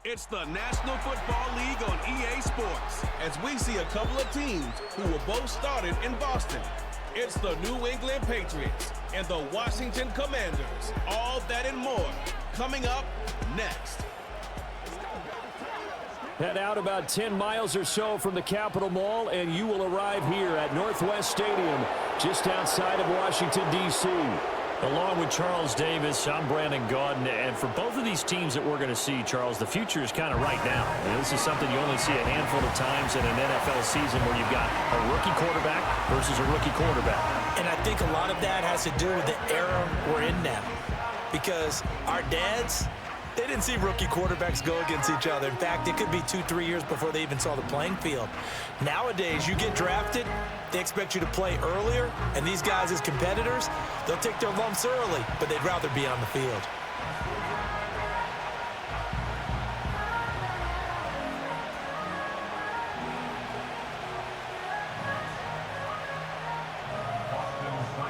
It's the National Football League on EA Sports, as we see a couple of teams who were both started in Boston. It's the New England Patriots and the Washington Commanders. All that and more coming up next. Head out about 10 miles or so from the Capitol Mall, and you will arrive here at Northwest Stadium, just outside of Washington, D.C. Along with Charles Davis, I'm Brandon Gaudin, and for both of these teams that we're going to see, Charles, the future is kind of right now. This is something you only see a handful of times in an NFL season where you've got a rookie quarterback versus a rookie quarterback. And I think a lot of that has to do with the era we're in now, because our dads, they didn't see rookie quarterbacks go against each other. In fact, it could be 2-3 years before they even saw the playing field. Nowadays, you get drafted, they expect you to play earlier, and these guys as competitors, they'll take their lumps early, but they'd rather be on the field.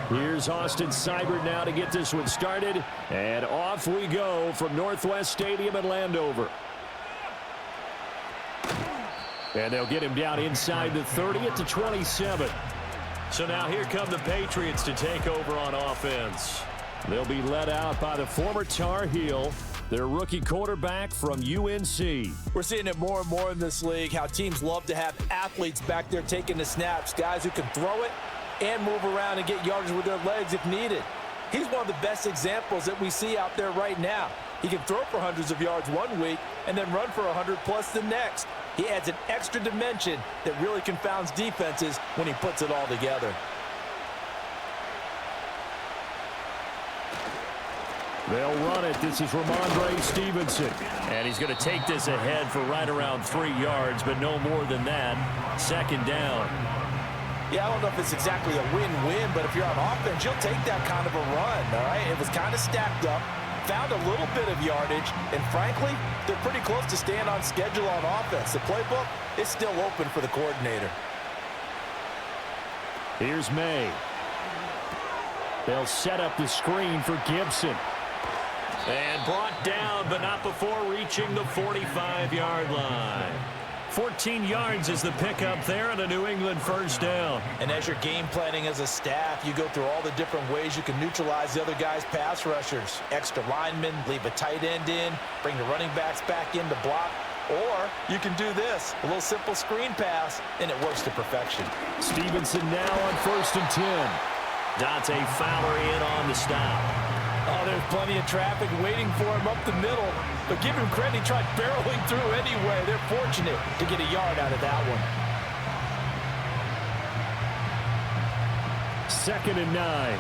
Here's Austin Seibert now to get this one started, and off we go from Northwest Stadium in Landover. And they'll get him down inside the 30 at the 27. So now here come the Patriots to take over on offense. They'll be led out by the former Tar Heel, their rookie quarterback from UNC. We're seeing it more and more in this league, how teams love to have athletes back there taking the snaps, guys who can throw it and move around and get yardage with their legs if needed. He's one of the best examples that we see out there right now. He can throw for hundreds of yards one week and then run for 100+ the next. He adds an extra dimension that really confounds defenses when he puts it all together. They'll run it. This is Ramondre Stevenson. And he's going to take this ahead for right around 3 yards, but no more than that. Second down. Yeah, I don't know if it's exactly a win-win, but if you're on offense, you'll take that kind of a run, all right? It was kind of stacked up, found a little bit of yardage, and frankly, they're pretty close to staying on schedule on offense. The playbook is still open for the coordinator. Here's May. They'll set up the screen for Gibson. And brought down, but not before reaching the 45-yard line. 14 yards is the pickup there and a New England first down. And as you're game planning as a staff, you go through all the different ways you can neutralize the other guy's pass rushers. Extra linemen, leave a tight end in, bring the running backs back in to block. Or you can do this, a little simple screen pass, and it works to perfection. Stevenson now on 1st and 10. Dante Fowler in on the stop. Oh, there's plenty of traffic waiting for him up the middle. But give him credit, he tried barreling through anyway. They're fortunate to get a yard out of that one. 2nd and 9.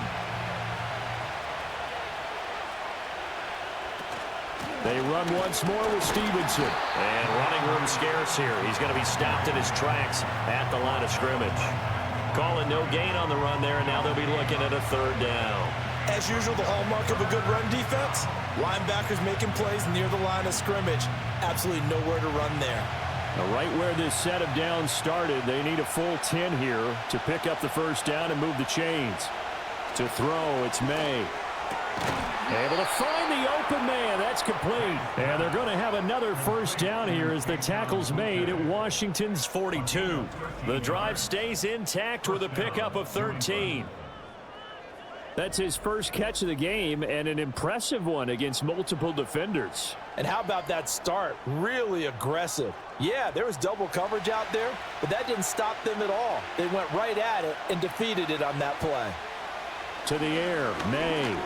They run once more with Stevenson. And running room scarce here. He's going to be stopped in his tracks at the line of scrimmage. Calling no gain on the run there, and now they'll be looking at a 3rd down. As usual, the hallmark of a good run defense, linebackers making plays near the line of scrimmage. Absolutely nowhere to run there. Now, right where this set of downs started, they need a full 10 here to pick up the first down and move the chains. To throw, it's May. Able to find the open man. That's complete. And they're going to have another first down here as the tackle's made at Washington's 42. The drive stays intact with a pickup of 13. That's his first catch of the game, and an impressive one against multiple defenders. And how about that start? Really aggressive. Yeah, there was double coverage out there, but that didn't stop them at all. They went right at it and defeated it on that play. To the air, May.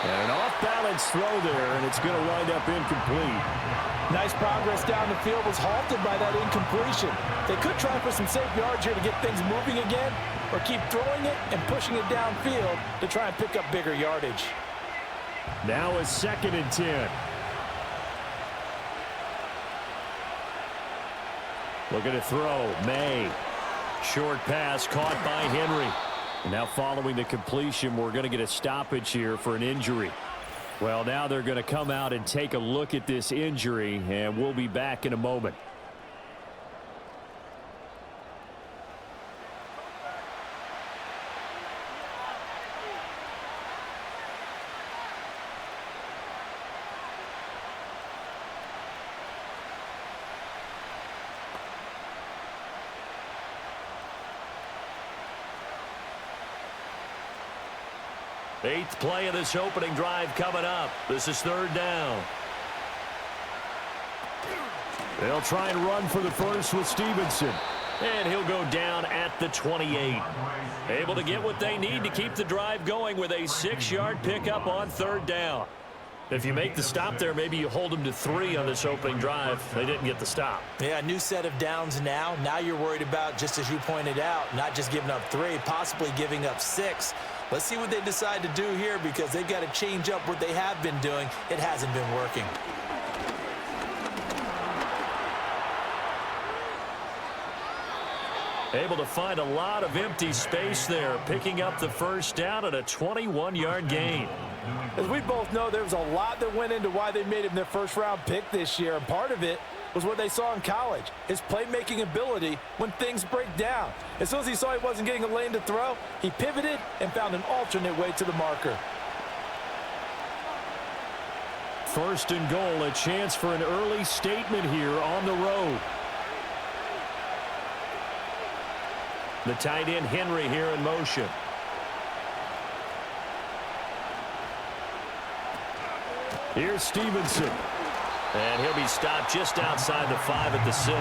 And an off-balance throw there, and it's going to wind up incomplete. Nice progress down the field was halted by that incompletion. They could try for some safe yards here to get things moving again, or keep throwing it and pushing it downfield to try and pick up bigger yardage. Now a 2nd and 10. Looking to throw, May. Short pass caught by Henry. And now following the completion, we're going to get a stoppage here for an injury. Well, now they're going to come out and take a look at this injury, and we'll be back in a moment. Eighth play of this opening drive coming up. This is third down. They'll try and run for the first with Stevenson. And he'll go down at the 28. Able to get what they need to keep the drive going with a 6-yard pickup on third down. If you make the stop there, maybe you hold them to 3 on this opening drive. They didn't get the stop. Yeah, new set of downs now. Now you're worried about, just as you pointed out, not just giving up 3, possibly giving up 6. Let's see what they decide to do here because they've got to change up what they have been doing. It hasn't been working. Able to find a lot of empty space there, picking up the first down at a 21-yard gain. As we both know, there was a lot that went into why they made him their first-round pick this year, and part of it was what they saw in college, his playmaking ability when things break down. As soon as he saw he wasn't getting a lane to throw, he pivoted and found an alternate way to the marker. First and goal, a chance for an early statement here on the road. The tight end Henry here in motion. Here's Stevenson. And he'll be stopped just outside the 5 at the 6.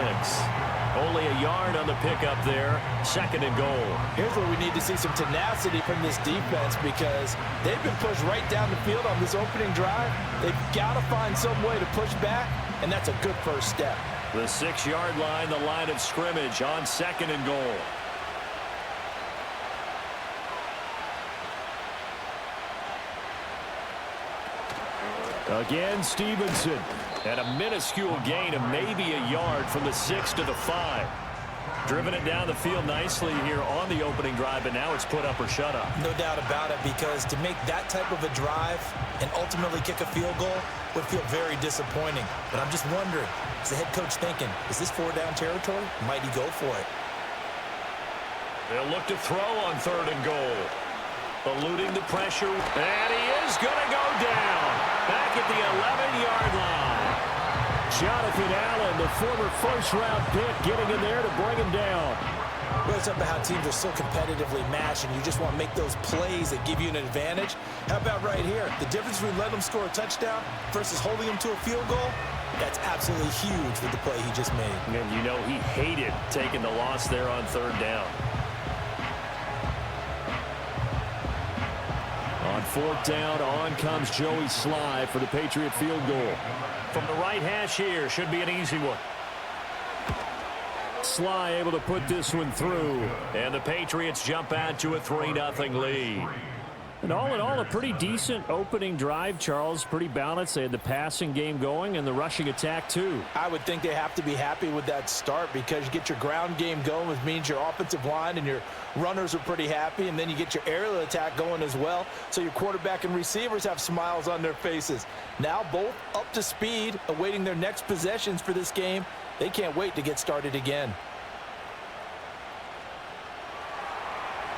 Only a yard on the pickup there. Second and goal. Here's where we need to see some tenacity from this defense because they've been pushed right down the field on this opening drive. They've got to find some way to push back, and that's a good first step. The 6-yard line, the line of scrimmage on second and goal. Again, Stevenson. And a minuscule gain of maybe a yard from the 6 to the 5. Driven it down the field nicely here on the opening drive, and now it's put up or shut up. No doubt about it, because to make that type of a drive and ultimately kick a field goal would feel very disappointing. But I'm just wondering, is the head coach thinking, is this 4-down territory? Might he go for it? They'll look to throw on third and goal. Eluding the pressure, and he is going to go down. Back at the 11-yard line. Jonathan Allen, the former first-round pick, getting in there to bring him down. Well, it's up to how teams are so competitively matched, and you just want to make those plays that give you an advantage. How about right here? The difference between letting them score a touchdown versus holding them to a field goal, that's absolutely huge with the play he just made. And you know he hated taking the loss there on third down. On fourth down, on comes Joey Sly for the Patriot field goal. From the right hash here, should be an easy one. Sly able to put this one through. And the Patriots jump out to a 3-0 lead. And all in all, a pretty decent opening drive, Charles. Pretty balanced. They had the passing game going and the rushing attack, too. I would think they have to be happy with that start because you get your ground game going, which means your offensive line and your runners are pretty happy, and then you get your aerial attack going as well, so your quarterback and receivers have smiles on their faces. Now both up to speed, awaiting their next possessions for this game. They can't wait to get started again.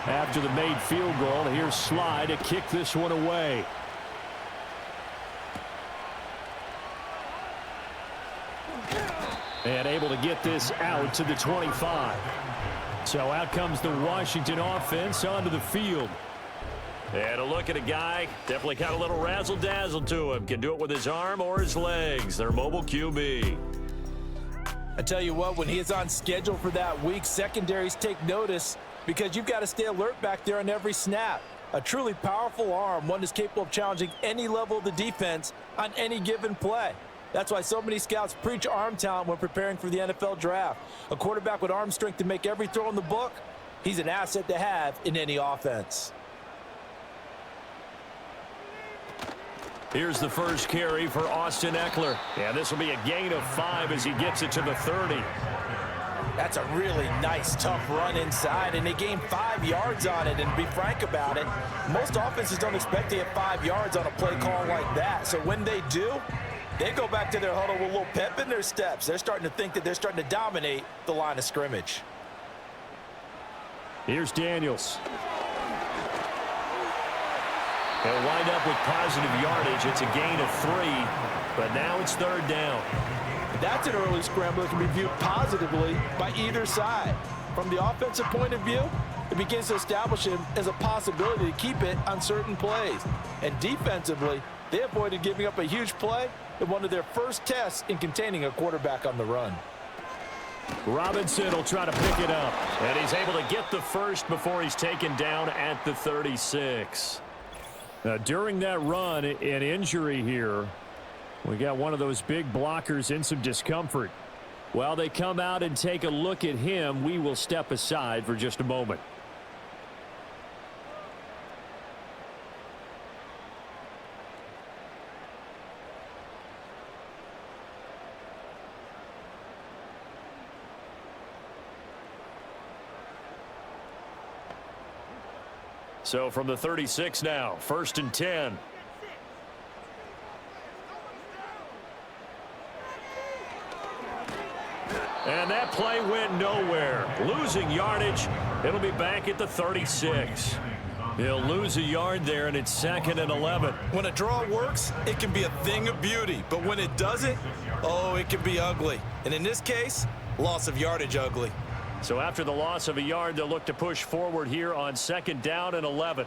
After the made field goal, here's Sly to kick this one away. And able to get this out to the 25. So out comes the Washington offense onto the field. And a look at a guy, definitely got a little razzle-dazzle to him. Can do it with his arm or his legs. Their mobile QB. I tell you what, when he is on schedule for that week, secondaries take notice because you've got to stay alert back there on every snap. A truly powerful arm, one that's capable of challenging any level of the defense on any given play. That's why so many scouts preach arm talent when preparing for the NFL draft. A quarterback with arm strength to make every throw in the book, he's an asset to have in any offense. Here's the first carry for Austin Eckler. And this will be a gain of 5 as he gets it to the 30. That's a really nice, tough run inside, and they gained 5 yards on it. And to be frank about it, most offenses don't expect to get 5 yards on a play call like that. So when they do, they go back to their huddle with a little pep in their steps. They're starting to think that they're starting to dominate the line of scrimmage. Here's Daniels. They'll wind up with positive yardage. It's a gain of 3, but now it's third down. That's an early scramble that can be viewed positively by either side. From the offensive point of view, it begins to establish him as a possibility to keep it on certain plays. And defensively, they avoided giving up a huge play in one of their first tests in containing a quarterback on the run. Robinson will try to pick it up. And he's able to get the first before he's taken down at the 36. Now, during that run, an injury here. We got one of those big blockers in some discomfort. While they come out and take a look at him, we will step aside for just a moment. So from the 36 now, 1st and 10. And that play went nowhere. Losing yardage. It'll be back at the 36. He'll lose a yard there, and it's 2nd and 11. When a draw works, it can be a thing of beauty. But when it doesn't, oh, it can be ugly. And in this case, loss of yardage ugly. So after the loss of a yard, they'll look to push forward here on 2nd down and 11.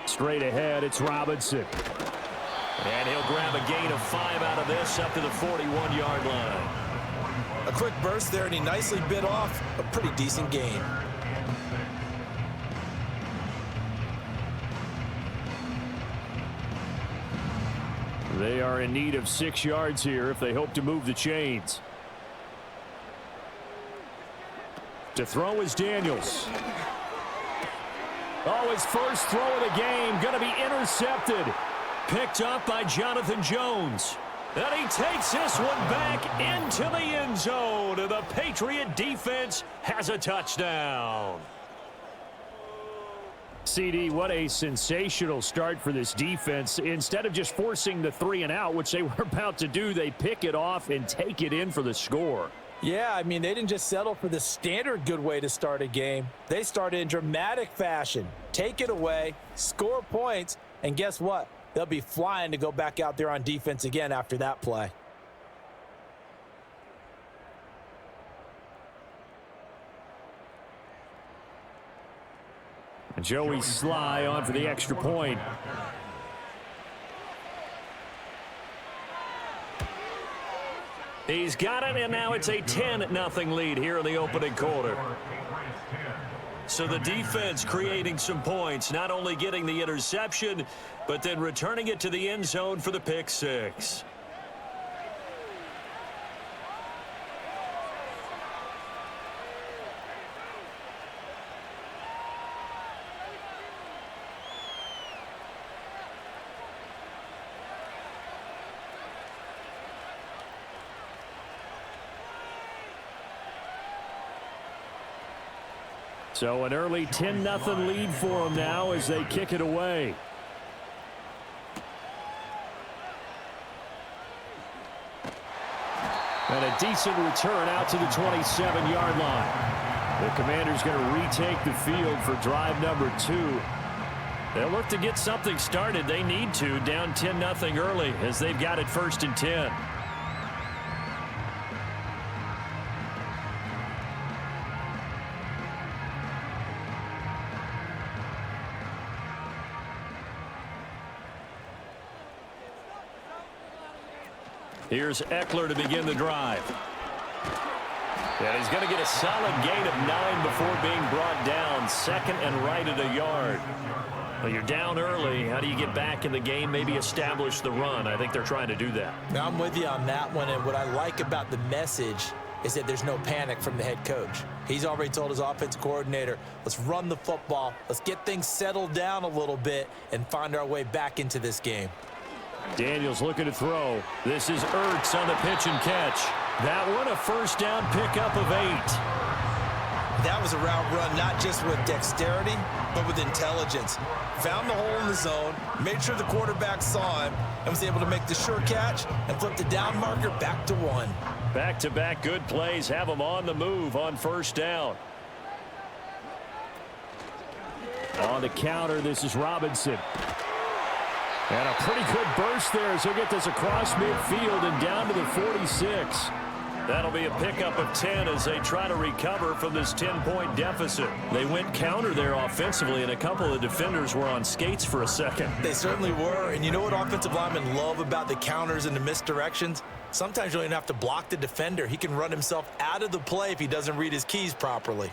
Straight ahead, it's Robinson. And he'll grab a gain of 5 out of this up to the 41-yard line. A quick burst there, and he nicely bit off a pretty decent gain. They are in need of 6 yards here if they hope to move the chains. To throw is Daniels. Oh, his first throw of the game going to be intercepted. Picked up by Jonathan Jones. And he takes this one back into the end zone. And the Patriot defense has a touchdown. CD, what a sensational start for this defense. Instead of just forcing the 3 and out, which they were about to do, they pick it off and take it in for the score. Yeah, I mean, they didn't just settle for the standard good way to start a game. They started in dramatic fashion. Take it away, score points, and guess what? They'll be flying to go back out there on defense again after that play. Joey Sly on for the extra point. He's got it, and now it's a 10-0 lead here in the opening quarter. So the defense creating some points, not only getting the interception, but then returning it to the end zone for the pick six. So an early 10-0 lead for them now as they kick it away. And a decent return out to the 27-yard line. The Commanders going to retake the field for drive number 2. They'll look to get something started. They need to, down 10-0 early as they've got it 1st and 10. Here's Eckler to begin the drive. And he's going to get a solid gain of 9 before being brought down. 2nd and right at a yard. Well, you're down early. How do you get back in the game? Maybe establish the run. I think they're trying to do that. Now, I'm with you on that one. And what I like about the message is that there's no panic from the head coach. He's already told his offensive coordinator, let's run the football. Let's get things settled down a little bit and find our way back into this game. Daniels looking to throw. This is Ertz on the pitch and catch. That one a first down pickup of 8. That was a route run not just with dexterity, but with intelligence. Found the hole in the zone, made sure the quarterback saw him, and was able to make the sure catch and flip the down marker back to 1. Back-to-back good plays have them on the move on first down. On the counter, this is Robinson. And a pretty good burst there as he'll get this across midfield and down to the 46. That'll be a pickup of 10 as they try to recover from this 10-point deficit. They went counter there offensively, and a couple of defenders were on skates for a second. They certainly were, and you know what offensive linemen love about the counters and the misdirections? Sometimes you don't even have to block the defender. He can run himself out of the play if he doesn't read his keys properly.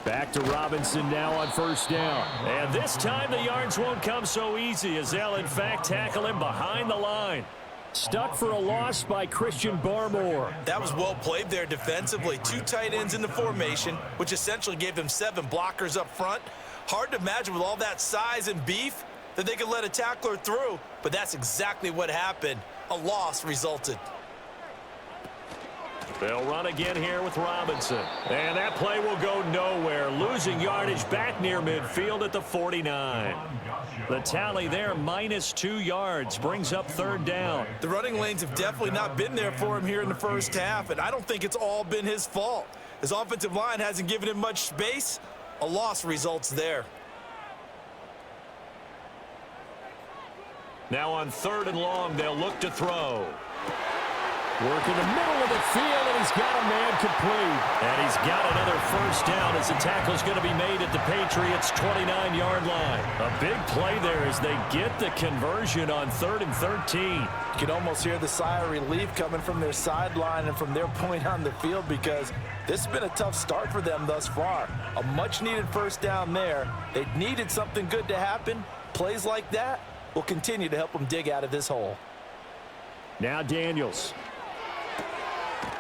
Back to Robinson now on first down. And this time the yards won't come so easy as they'll, in fact, tackle him behind the line. Stuck for a loss by Christian Barmore. That was well played there defensively. 2 tight ends in the formation, which essentially gave them 7 blockers up front. Hard to imagine with all that size and beef that they could let a tackler through, but that's exactly what happened. A loss resulted. They'll run again here with Robinson. And that play will go nowhere. Losing yardage back near midfield at the 49. The tally there, -2 yards, brings up third down. The running lanes have definitely not been there for him here in the first half, and I don't think it's all been his fault. His offensive line hasn't given him much space. A loss results there. Now on 3rd and long, they'll look to throw. Work in the middle of the field, and he's got a man complete. And he's got another first down as the tackle's going to be made at the Patriots' 29-yard line. A big play there as they get the conversion on 3rd and 13. You can almost hear the sigh of relief coming from their sideline and from their point on the field because this has been a tough start for them thus far. A much-needed first down there. They needed something good to happen. Plays like that will continue to help them dig out of this hole. Now Daniels.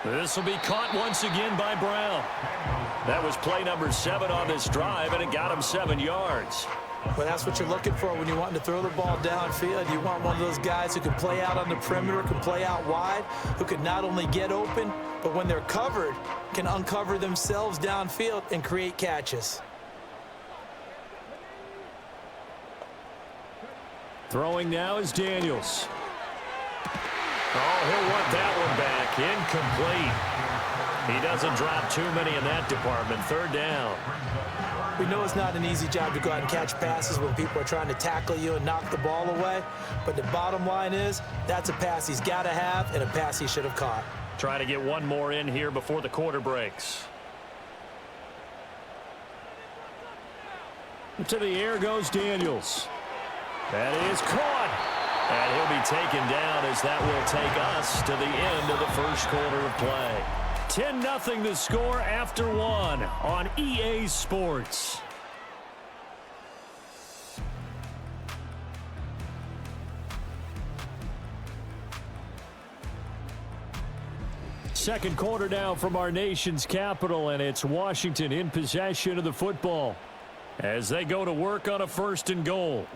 This will be caught once again by Brown. That was play number 7 on this drive, and it got him 7 yards. Well, that's what you're looking for when you want to throw the ball downfield. You want one of those guys who can play out on the perimeter, can play out wide, who can not only get open, but when they're covered, can uncover themselves downfield and create catches. Throwing now is Daniels. Oh, he'll want that one back. Incomplete. He doesn't drop too many in that department. 3rd down. We know it's not an easy job to go out and catch passes when people are trying to tackle you and knock the ball away. But the bottom line is, that's a pass he's got to have and a pass he should have caught. Try to get one more in here before the quarter breaks. To the air goes Daniels. That is caught. And he'll be taken down as that will take us to the end of the first quarter of play. 10-0 the score after 1 on EA Sports. Second quarter now from our nation's capital, and it's Washington in possession of the football as they go to work on a 1st and goal.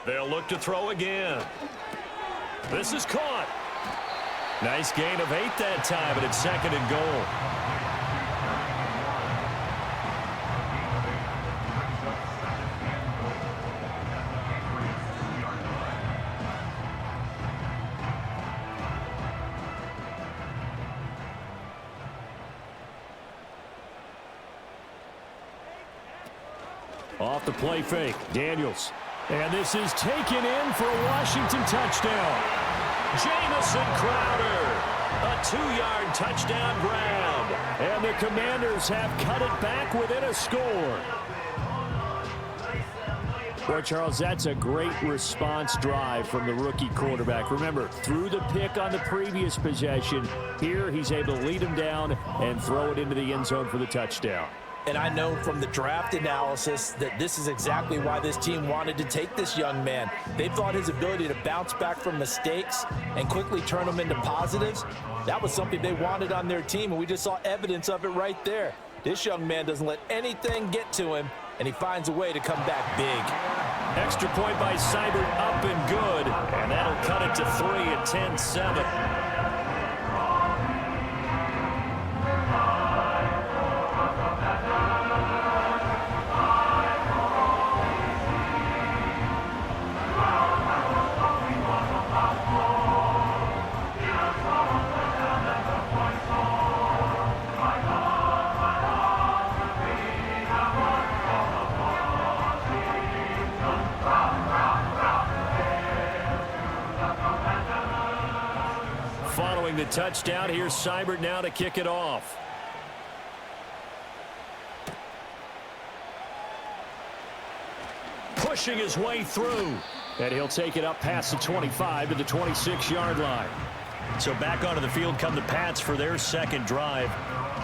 They'll look to throw again. This is caught. Nice gain of 8 that time, and it's 2nd and goal. Off the play fake, Daniels. And this is taken in for a Washington touchdown. Jamison Crowder, a 2-yard touchdown grab. And the Commanders have cut it back within a score. Boy, Charles, that's a great response drive from the rookie quarterback. Remember, threw the pick on the previous possession. Here, he's able to lead him down and throw it into the end zone for the touchdown. And I know from the draft analysis that this is exactly why this team wanted to take this young man. They thought his ability to bounce back from mistakes and quickly turn them into positives, that was something they wanted on their team, and we just saw evidence of it right there. This young man doesn't let anything get to him, and he finds a way to come back big. Extra point by Seibert, up and good, and that'll cut it to 3 at 10-7. following the touchdown. Here's Seibert now to kick it off. Pushing his way through. And he'll take it up past the 25 to the 26-yard line. So back onto the field come the Pats for their second drive.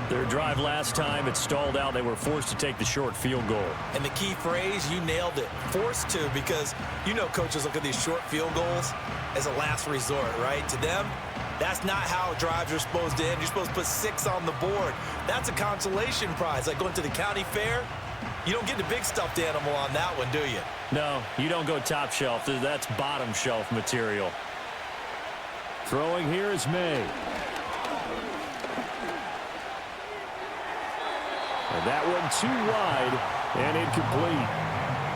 Their drive last time, it stalled out. They were forced to take the short field goal. And the key phrase, you nailed it, forced to, because you know coaches look at these short field goals as a last resort, right? To them, that's not how drives are supposed to end. You're supposed to put 6 on the board. That's a consolation prize, like going to the county fair. You don't get the big stuffed animal on that one, do you? No, you don't go top shelf. That's bottom shelf material. Throwing here is May. And that one too wide and incomplete.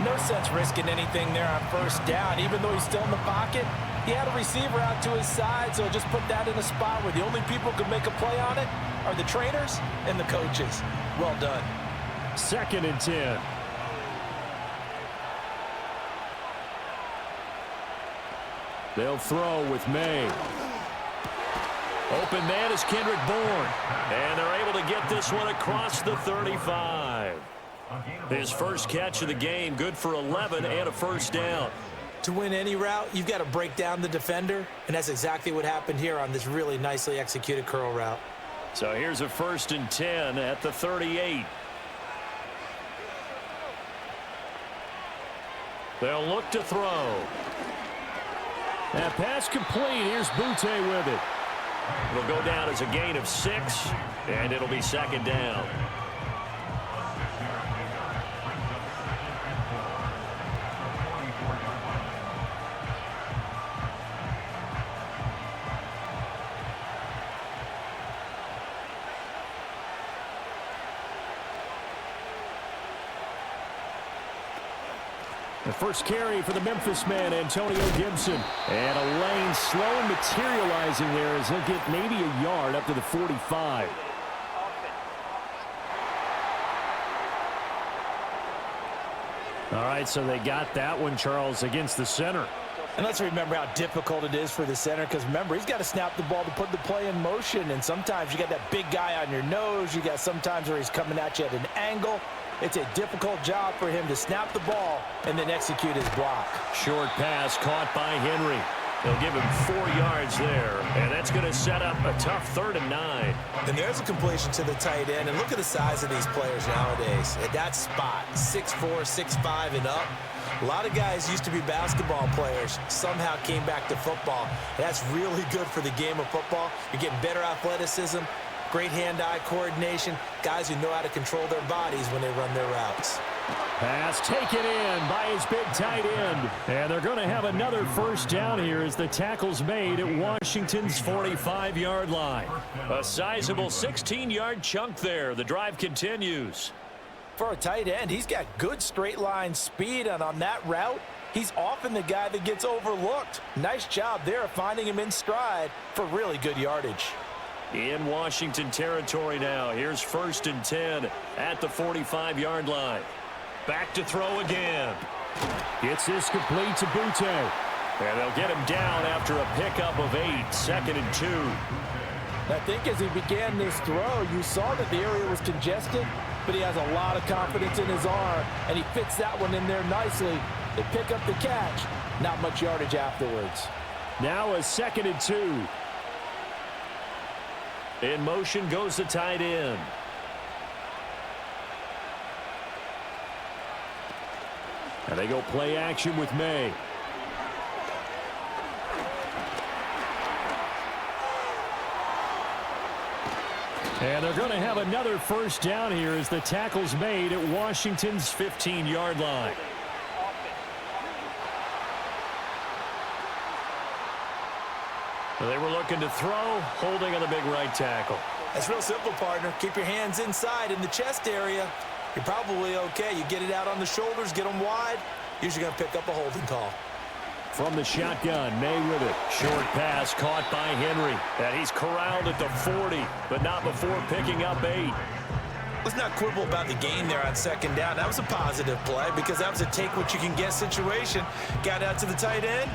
No sense risking anything there on first down. Even though he's still in the pocket, he had a receiver out to his side, so just put that in a spot where the only people who can make a play on it are the trainers and the coaches. Well done. 2nd and 10. They'll throw with May. Open man is Kendrick Bourne. And they're able to get this one across the 35. His first catch of the game, good for 11 and a first down. To win any route, you've got to break down the defender, and that's exactly what happened here on this really nicely executed curl route. So here's a 1st and 10 at the 38. They'll look to throw. That pass complete. Here's Butte with it. It'll go down as a gain of 6, and it'll be 2nd down. The first carry for the Memphis man, Antonio Gibson. And a lane slow and materializing there as he'll get maybe a yard up to the 45. All right, so they got that one, Charles, against the center. And let's remember how difficult it is for the center, because remember, he's got to snap the ball to put the play in motion, and sometimes you got that big guy on your nose. You got sometimes where he's coming at you at an angle. It's a difficult job for him to snap the ball and then execute his block. Short pass caught by Henry. They'll give him 4 yards there, and that's going to set up a tough 3rd and 9. And there's a completion to the tight end, and look at the size of these players nowadays. At that spot, 6'4", 6'5", and up. A lot of guys used to be basketball players, somehow came back to football. And that's really good for the game of football. You're getting better athleticism, great hand-eye coordination, guys who know how to control their bodies when they run their routes. Pass taken in by his big tight end. And they're going to have another first down here as the tackle's made at Washington's 45-yard line. A sizable 16-yard chunk there. The drive continues. For a tight end, he's got good straight line speed, and on that route, he's often the guy that gets overlooked. Nice job there of finding him in stride for really good yardage. In Washington territory now. Here's 1st and 10 at the 45-yard line. Back to throw again. Gets this complete to Butte. And they'll get him down after a pickup of 8. 2nd and 2. I think as he began this throw, you saw that the area was congested, but he has a lot of confidence in his arm, and he fits that one in there nicely. They pick up the catch. Not much yardage afterwards. Now a 2nd and 2. In motion goes the tight end. And they go play action with May. And they're going to have another first down here as the tackle's made at Washington's 15-yard line. They were looking to throw, holding on the big right tackle. That's real simple, partner. Keep your hands inside in the chest area. You're probably okay. You get it out on the shoulders, get them wide. Usually going to pick up a holding call. From the shotgun, May with it. Short pass caught by Henry. And he's corralled at the 40, but not before picking up 8. Let's not quibble about the gain there on 2nd down. That was a positive play because that was a take-what-you-can-get situation. Got out to the tight end.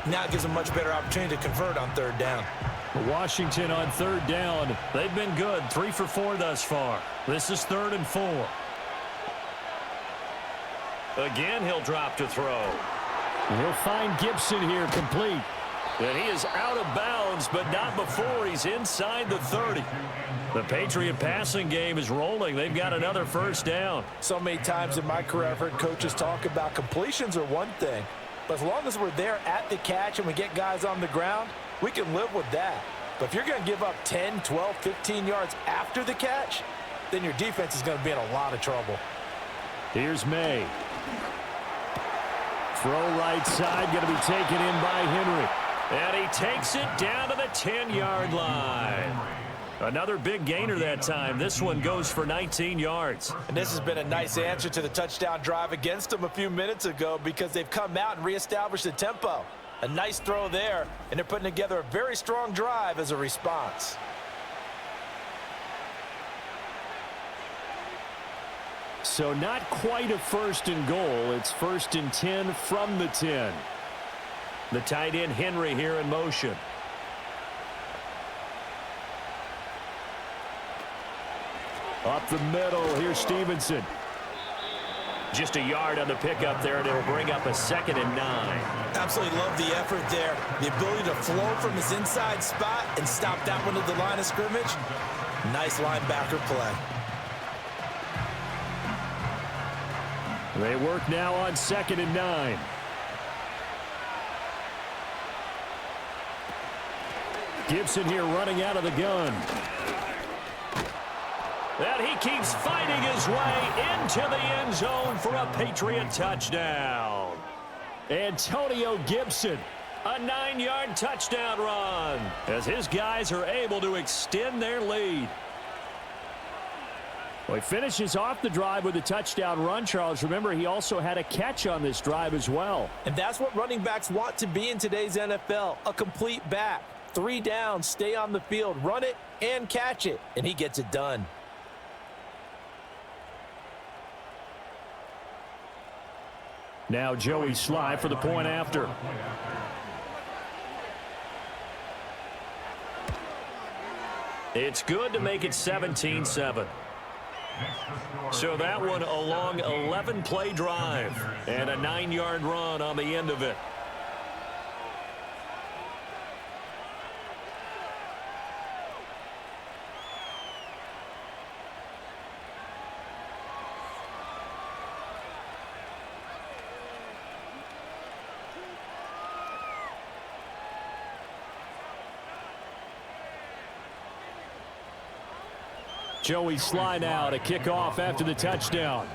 Now it gives him a much better opportunity to convert on 3rd down. Washington on third down. They've been good, 3 for 4 thus far. This is 3rd and 4. Again, he'll drop to throw. He'll find Gibson here, complete. And he is out of bounds, but not before he's inside the 30. The Patriot passing game is rolling. They've got another first down. So many times in my career, I've heard coaches talk about completions are one thing, but as long as we're there at the catch and we get guys on the ground, we can live with that. But if you're going to give up 10, 12, 15 yards after the catch, then your defense is going to be in a lot of trouble. Here's May. Throw right side, going to be taken in by Henry. And he takes it down to the 10-yard line. Another big gainer that time. This one goes for 19 yards. And this has been a nice answer to the touchdown drive against them a few minutes ago because they've come out and reestablished the tempo. A nice throw there, and they're putting together a very strong drive as a response. So not quite a 1st and goal. It's 1st and 10 from the 10. The tight end Henry here in motion. Up the middle, here's Stevenson. Just a yard on the pickup there, and it'll bring up a 2nd and 9. Absolutely love the effort there. The ability to flow from his inside spot and stop that one at the line of scrimmage. Nice linebacker play. They work now on 2nd and 9. Gibson here running out of the gun. And he keeps fighting his way into the end zone for a Patriot touchdown. Antonio Gibson. A 9-yard touchdown run as his guys are able to extend their lead. Well, he finishes off the drive with a touchdown run, Charles. Remember, he also had a catch on this drive as well. And that's what running backs want to be in today's NFL, a complete back. 3 downs, stay on the field, run it, and catch it. And he gets it done. Now Joey Sly for the point after. It's good to make it 17-7. So that one a long 11-play drive and a 9-yard run on the end of it. Joey Sly now to kick off after the touchdown.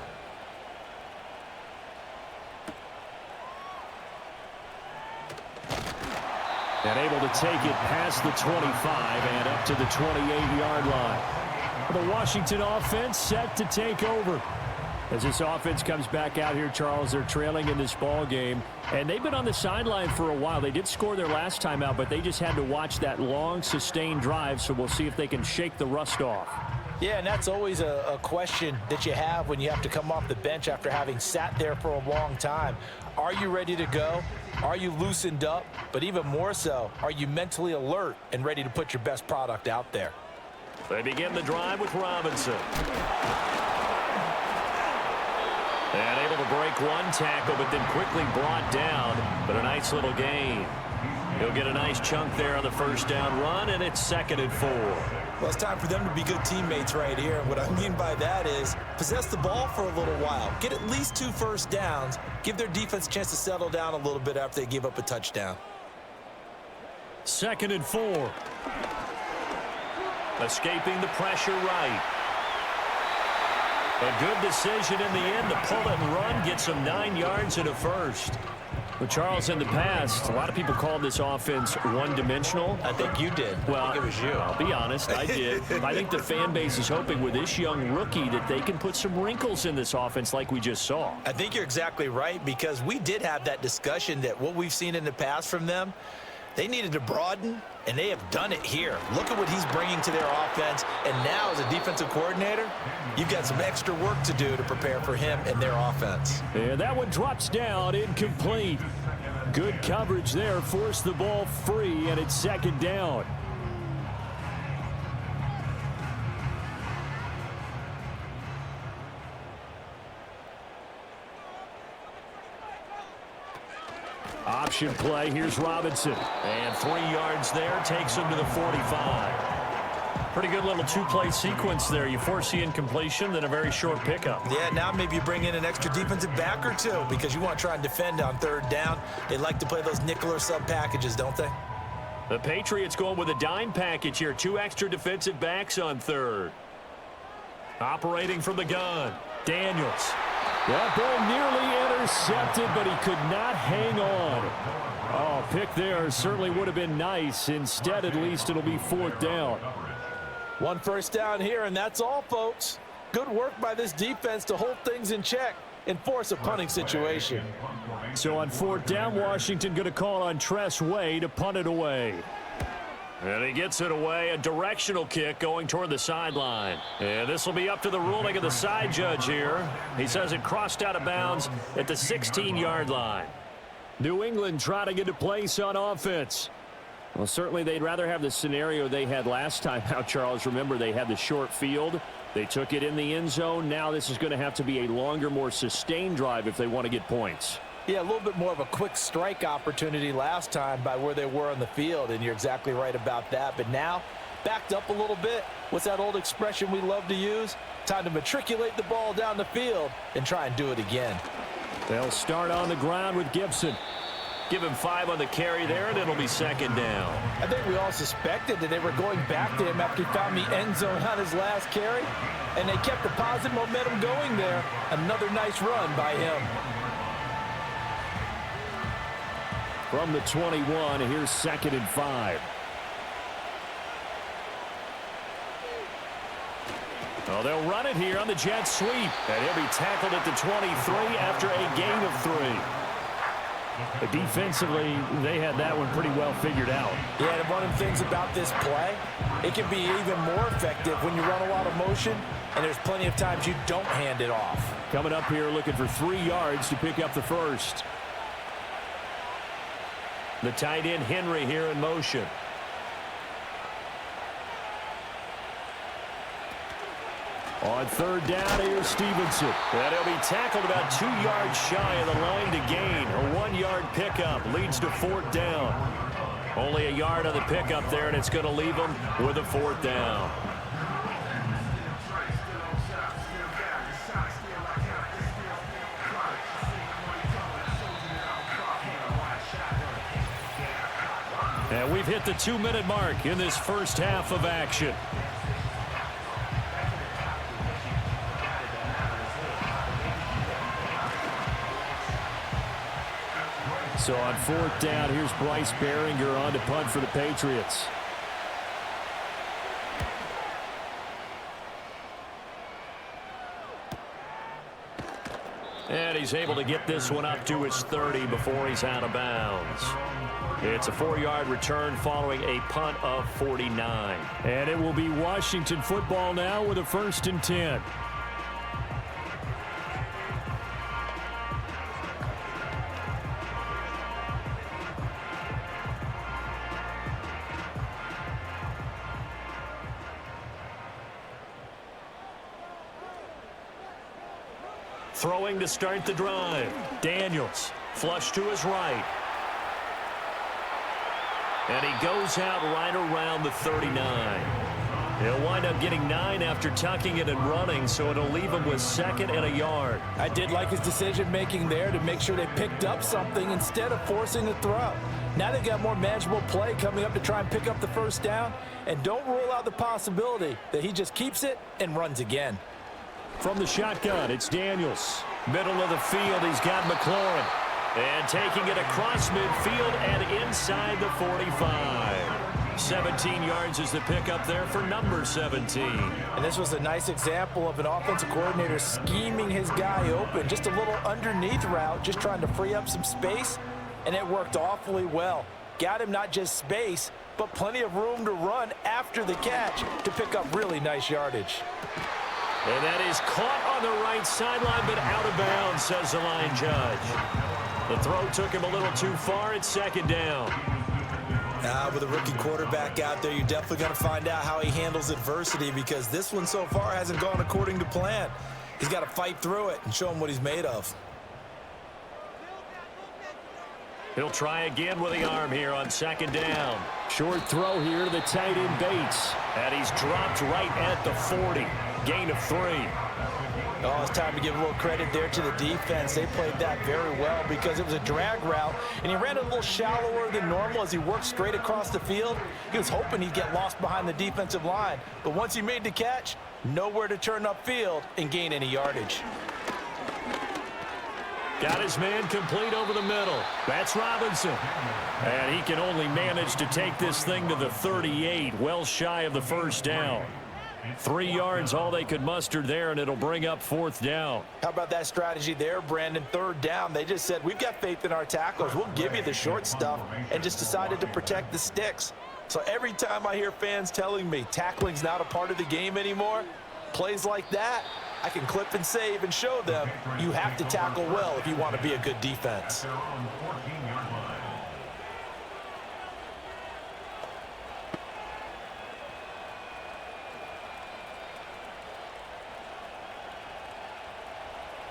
And able to take it past the 25 and up to the 28-yard line. The Washington offense set to take over. As this offense comes back out here, Charles, they're trailing in this ball game. And they've been on the sideline for a while. They did score their last time out, but they just had to watch that long, sustained drive. So we'll see if they can shake the rust off. Yeah, and that's always a question that you have when you have to come off the bench after having sat there for a long time. Are you ready to go? Are you loosened up? But even more so, are you mentally alert and ready to put your best product out there? They begin the drive with Robinson. And able to break one tackle, but then quickly brought down. But a nice little gain. He'll get a nice chunk there on the first down run, and it's 2nd and 4. Well, it's time for them to be good teammates right here. And what I mean by that is possess the ball for a little while. Get at least 2 first downs. Give their defense a chance to settle down a little bit after they give up a touchdown. 2nd and 4. Escaping the pressure right. A good decision in the end to pull it and run, get some 9 yards and a first. Well, Charles, in the past, a lot of people called this offense one-dimensional. I think you did. Well, I think it was you. I'll be honest, I did. I think the fan base is hoping with this young rookie that they can put some wrinkles in this offense like we just saw. I think you're exactly right, because we did have that discussion that what we've seen in the past from them, they needed to broaden, and they have done it here. Look at what he's bringing to their offense, and now as a defensive coordinator, you've got some extra work to do to prepare for him and their offense. And that one drops down, incomplete. Good coverage there, forced the ball free, and it's 2nd down. option play. Here's Robinson. And 3 yards there, takes him to the 45. Pretty good little two-play sequence there. You force the incompletion, then a very short pickup. Yeah, now maybe you bring in an extra defensive back or two because you want to try and defend on 3rd down. They like to play those nickel or sub packages, don't they? The Patriots going with a dime package here. 2 extra defensive backs on 3rd. Operating from the gun, Daniels. That ball nearly intercepted, but he could not hang on. Oh, pick there certainly would have been nice. Instead, at least it'll be 4th down. 1 first down here, and that's all, folks. Good work by this defense to hold things in check and force a punting situation. So on 4th down, Washington going to call on Tress Way to punt it away. And he gets it away, a directional kick going toward the sideline. And this will be up to the ruling of the side judge here. He says it crossed out of bounds at the 16-yard line. New England trying to get a place on offense. Well, certainly they'd rather have the scenario they had last time out, Charles. Remember, they had the short field. They took it in the end zone. Now this is going to have to be a longer, more sustained drive if they want to get points. Yeah, a little bit more of a quick strike opportunity last time by where they were on the field, and you're exactly right about that. But now, backed up a little bit. What's that old expression we love to use? Time to matriculate the ball down the field and try and do it again. They'll start on the ground with Gibson. Give him 5 on the carry there, and it'll be 2nd down. I think we all suspected that they were going back to him after he found the end zone on his last carry, and they kept the positive momentum going there. Another nice run by him. From the 21, here's 2nd and 5. Oh, they'll run it here on the jet sweep. And he'll be tackled at the 23 after a gain of 3. But defensively, they had that one pretty well figured out. Yeah, and one of the things about this play, it can be even more effective when you run a lot of motion, and there's plenty of times you don't hand it off. Coming up here looking for 3 yards to pick up the first. The tight end Henry here in motion. On 3rd down, here's Stevenson. And he'll be tackled about 2 yards shy of the line to gain. A 1-yard pickup leads to 4th down. Only a yard on the pickup there, and it's going to leave him with a 4th down. And we've hit the 2-minute mark in this first half of action. So on 4th down, here's Bryce Behringer on to punt for the Patriots. And he's able to get this one up to his 30 before he's out of bounds. It's a 4-yard return following a punt of 49. And it will be Washington football now with a 1st and 10. Throwing to start the drive. Daniels, flush to his right. And he goes out right around the 39. He'll wind up getting 9 after tucking it and running, so it'll leave him with 2nd and a yard. I did like his decision-making there to make sure they picked up something instead of forcing the throw. Now they've got more manageable play coming up to try and pick up the 1st down, and don't rule out the possibility that he just keeps it and runs again. From the shotgun, it's Daniels. Middle of the field, he's got McLaurin. And taking it across midfield and inside the 45. 17 yards is the pickup there for number 17. And this was a nice example of an offensive coordinator scheming his guy open. Just a little underneath route, just trying to free up some space, and it worked awfully well. Got him not just space, but plenty of room to run after the catch to pick up really nice yardage. And that is caught on the right sideline, but out of bounds, says the line judge. The throw took him a little too far. It's 2nd down. With a rookie quarterback out there, you're definitely going to find out how he handles adversity, because this one so far hasn't gone according to plan. He's got to fight through it and show him what he's made of. He'll try again with the arm here on second down. Short throw here to the tight end Bates. And he's dropped right at the 40. Gain of 3. Oh, it's time to give a little credit there to the defense. They played that very well because it was a drag route, and he ran a little shallower than normal as he worked straight across the field. He was hoping he'd get lost behind the defensive line, but once he made the catch, nowhere to turn upfield and gain any yardage. Got his man complete over the middle. That's Robinson. And he can only manage to take this thing to the 38, well shy of the first down. 3 yards, all they could muster there, and it'll bring up 4th down. How about that strategy there, Brandon? 3rd down, they just said, we've got faith in our tackles. We'll give you the short stuff, and just decided to protect the sticks. So every time I hear fans telling me tackling's not a part of the game anymore, plays like that, I can clip and save and show them you have to tackle well if you want to be a good defense.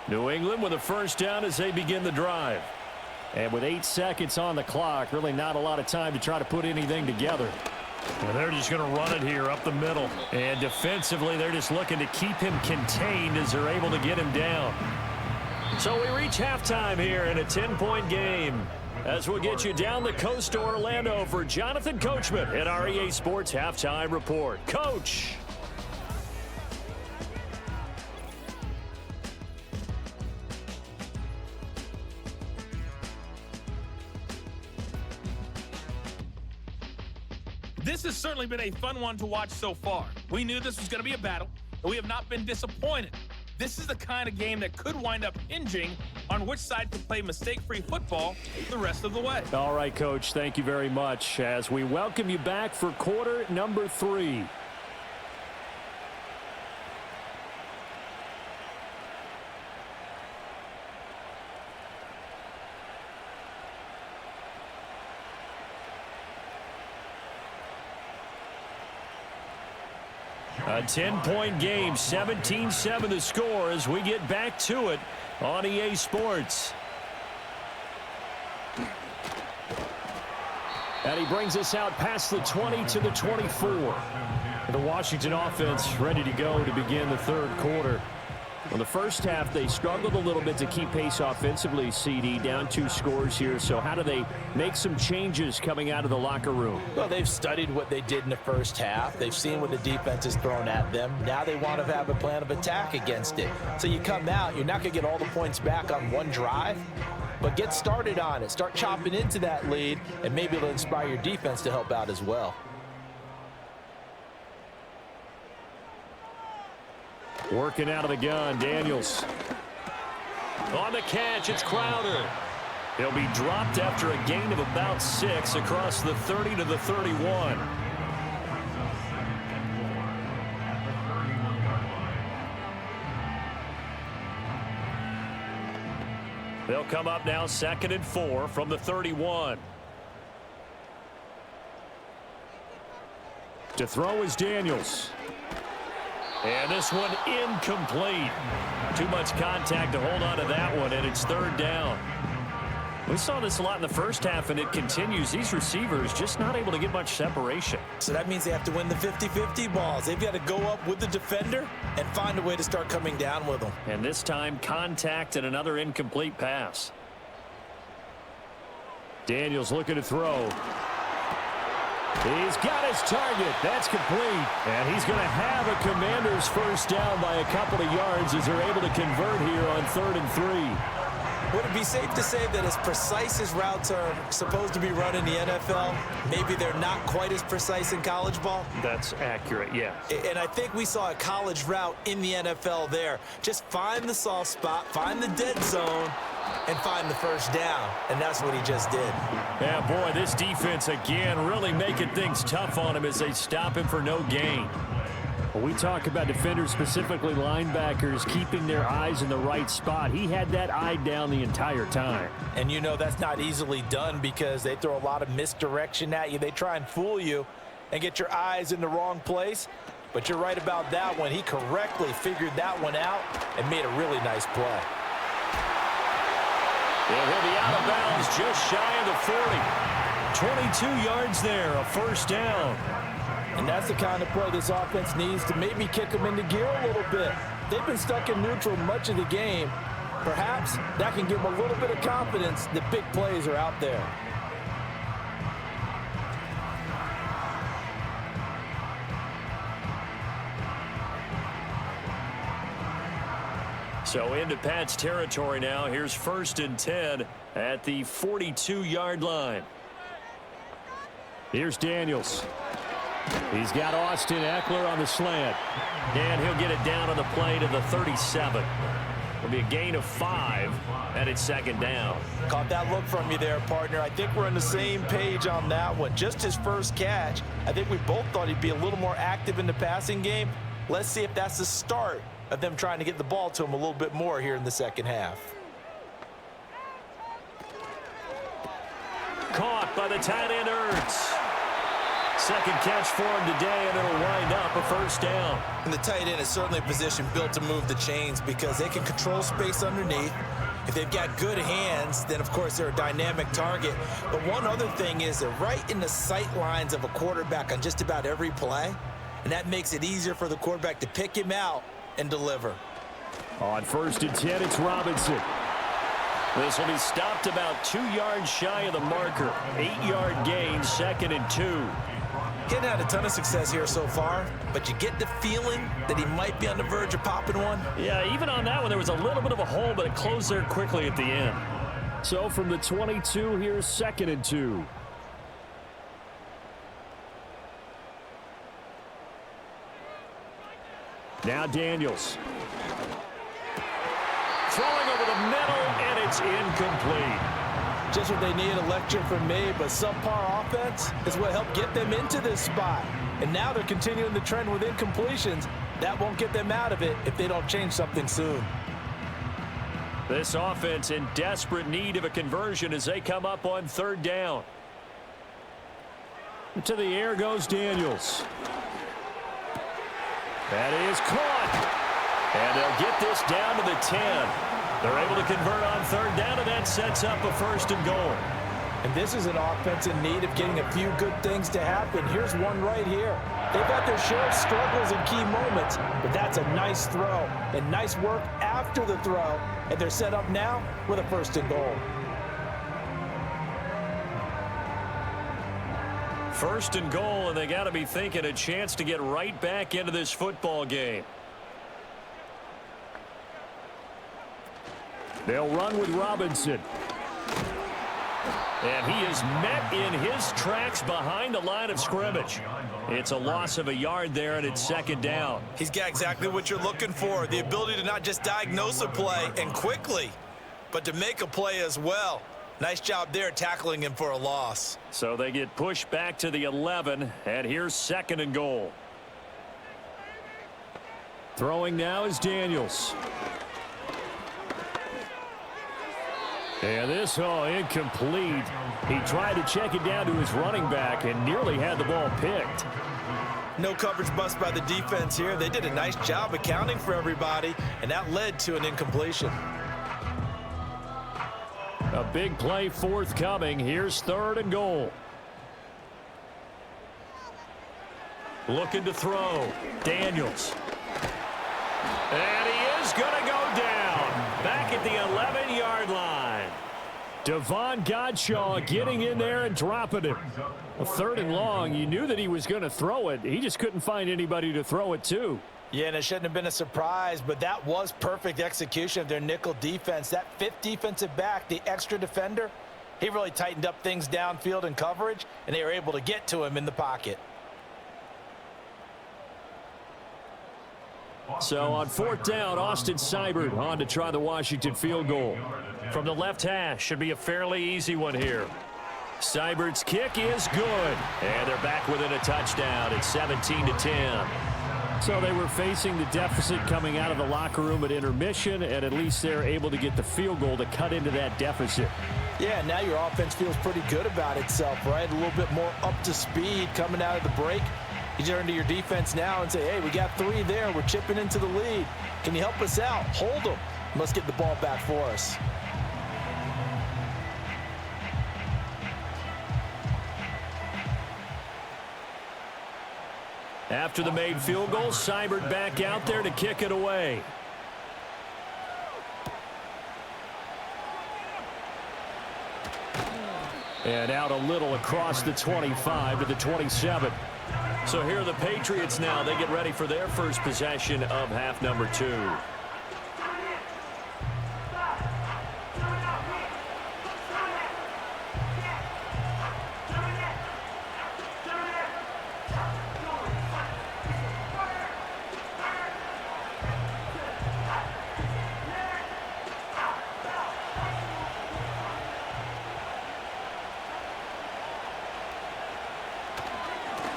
New England with a first down as they begin the drive. And with 8 seconds on the clock, really not a lot of time to try to put anything together. And they're just going to run it here up the middle. And defensively, they're just looking to keep him contained as they're able to get him down. So we reach halftime here in a 10-point game. As we'll get you down the coast to Orlando for Jonathan Coachman at our EA Sports Halftime Report. Coach! This has certainly been a fun one to watch so far. We knew this was going to be a battle, and we have not been disappointed. This is the kind of game that could wind up hinging on which side can play mistake-free football the rest of the way. All right, Coach, thank you very much as we welcome you back for quarter number 3. A 10-point game, 17-7 the score as we get back to it on EA Sports. And he brings us out past the 20 to the 24. The Washington offense ready to go to begin the 3rd quarter. In the first half, they struggled a little bit to keep pace offensively, CD, down 2 scores here. So how do they make some changes coming out of the locker room? Well, they've studied what they did in the first half. They've seen what the defense has thrown at them. Now they want to have a plan of attack against it. So you come out, you're not going to get all the points back on one drive, but get started on it. Start chopping into that lead, and maybe it'll inspire your defense to help out as well. Working out of the gun, Daniels. On the catch, it's Crowder. He'll be dropped after a gain of about 6 across the 30 to the 31. They'll come up now 2nd and 4 from the 31. To throw is Daniels. And this one incomplete. Too much contact to hold on to that one, and it's 3rd down. We saw this a lot in the first half, and it continues. These receivers just not able to get much separation. So that means they have to win the 50-50 balls. They've got to go up with the defender and find a way to start coming down with them. And this time, contact and another incomplete pass. Daniels looking to throw. He's got his target. That's complete. And he's going to have a Commanders first down by a couple of yards as they're able to convert here on 3rd and 3. Would it be safe to say that as precise as routes are supposed to be run in the NFL, maybe they're not quite as precise in college ball? That's accurate, yes. And I think we saw a college route in the NFL there. Just find the soft spot, find the dead zone, and find the first down. And that's what he just did. Yeah, boy, this defense again really making things tough on him as they stop him for no gain. When we talk about defenders, specifically linebackers, keeping their eyes in the right spot, he had that eye down the entire time. And you know that's not easily done because they throw a lot of misdirection at you. They try and fool you and get your eyes in the wrong place. But you're right about that one. He correctly figured that one out and made a really nice play. And he'll be out of bounds just shy of the 40. 22 yards there, a first down. And that's the kind of play this offense needs to maybe kick them into gear a little bit. They've been stuck in neutral much of the game. Perhaps that can give them a little bit of confidence that big plays are out there. So into Pat's territory now. Here's 1st and 10 at the 42-yard line. Here's Daniels. He's got Austin Eckler on the slant. And he'll get it down on the play to the 37. It'll be a gain of 5, and it's 2nd down. Caught that look from you there, partner. I think we're on the same page on that one. Just his first catch. I think we both thought he'd be a little more active in the passing game. Let's see if that's the start of them trying to get the ball to him a little bit more here in the second half. Caught by the tight end, Ertz. Second catch for him today, and it'll wind up a first down. And the tight end is certainly a position built to move the chains because they can control space underneath. If they've got good hands, then of course they're a dynamic target. But one other thing is they're right in the sight lines of a quarterback on just about every play. And that makes it easier for the quarterback to pick him out and deliver. On 1st and 10, it's Robinson. This will be stopped about 2 yards shy of the marker. 8-yard gain, 2nd and 2. Getting had a ton of success here so far, but you get the feeling that he might be on the verge of popping one. Yeah, even on that one, there was a little bit of a hole, but it closed there quickly at the end. So from the 22, here's 2nd and 2. Now Daniels. Throwing over the middle, and it's incomplete. Just what they need, a lecture from me, but subpar offense is what helped get them into this spot. And now they're continuing the trend with incompletions. That won't get them out of it if they don't change something soon. This offense in desperate need of a conversion as they come up on 3rd down. To the air goes Daniels. That is caught. And they'll get this down to the 10. They're able to convert on 3rd down, and that sets up a 1st and goal. And this is an offense in need of getting a few good things to happen. Here's one right here. They've had their share of struggles and key moments, but that's a nice throw and nice work after the throw. And they're set up now with a 1st and goal. 1st and goal, and they got to be thinking a chance to get right back into this football game. They'll run with Robinson. And he is met in his tracks behind the line of scrimmage. It's a loss of a yard there, and it's 2nd down. He's got exactly what you're looking for, the ability to not just diagnose a play and quickly, but to make a play as well. Nice job there tackling him for a loss. So they get pushed back to the 11, and here's 2nd and goal. Throwing now is Daniels. And this, incomplete. He tried to check it down to his running back and nearly had the ball picked. No coverage bust by the defense here. They did a nice job accounting for everybody, and that led to an incompletion. A big play forthcoming. Here's 3rd and goal. Looking to throw. Daniels. And he is going to go down. Back at the 11-yard line. Devon Godshaw getting in there and dropping him. A 3rd and long. You knew that he was going to throw it. He just couldn't find anybody to throw it to. Yeah, and it shouldn't have been a surprise, but that was perfect execution of their nickel defense. That 5th defensive back, the extra defender, he really tightened up things downfield in coverage, and they were able to get to him in the pocket. So on 4th down, Austin Seibert on to try the Washington field goal. From the left hash, should be a fairly easy one here. Seibert's kick is good. And they're back within a touchdown. It's 17-10. So they were facing the deficit coming out of the locker room at intermission, and at least they're able to get the field goal to cut into that deficit. Yeah, now your offense feels pretty good about itself, right? A little bit more up to speed coming out of the break. You turn to your defense now and say, hey, we got 3 there. We're chipping into the lead. Can you help us out? Hold them. Let's get the ball back for us. After the made field goal, Seibert back out there to kick it away. And out a little across the 25 to the 27. So here are the Patriots now. They get ready for their first possession of half number 2.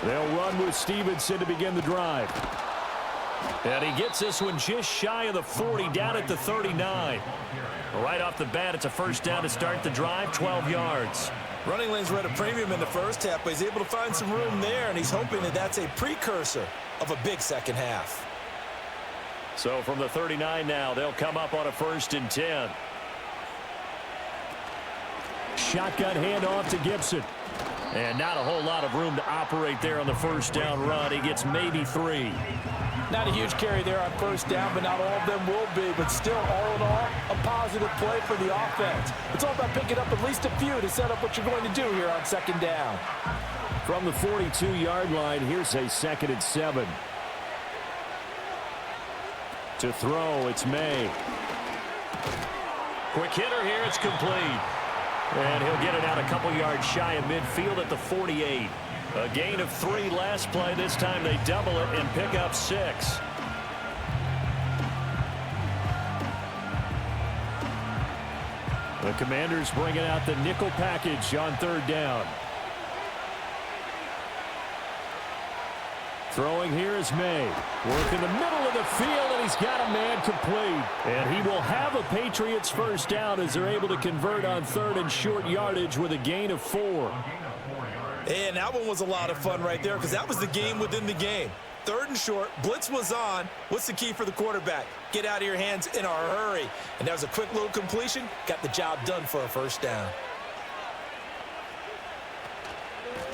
They'll run with Stevenson to begin the drive. And he gets this one just shy of the 40, down at the 39. Right off the bat, it's a first down to start the drive, 12 yards. Running lanes were at a premium in the first half, but he's able to find some room there, and he's hoping that that's a precursor of a big second half. So from the 39 now, they'll come up on a 1st and 10. Shotgun handoff to Gibson. And not a whole lot of room to operate there on the first down run. He gets maybe 3. Not a huge carry there on first down, but not all of them will be. But still, all in all, a positive play for the offense. It's all about picking up at least a few to set up what you're going to do here on second down. From the 42-yard line, here's a 2nd and 7. To throw, it's May. Quick hitter here, it's complete. And he'll get it out a couple yards shy of midfield at the 48. A gain of 3 last play. This time they double it and pick up 6. The Commanders bringing out the nickel package on 3rd down. Throwing here is May. Work in the middle of the field, and he's got a man complete. And he will have a Patriots first down as they're able to convert on 3rd and short yardage with a gain of 4. And that one was a lot of fun right there because that was the game within the game. 3rd and short, blitz was on. What's the key for the quarterback? Get out of your hands in a hurry. And that was a quick little completion. Got the job done for a first down.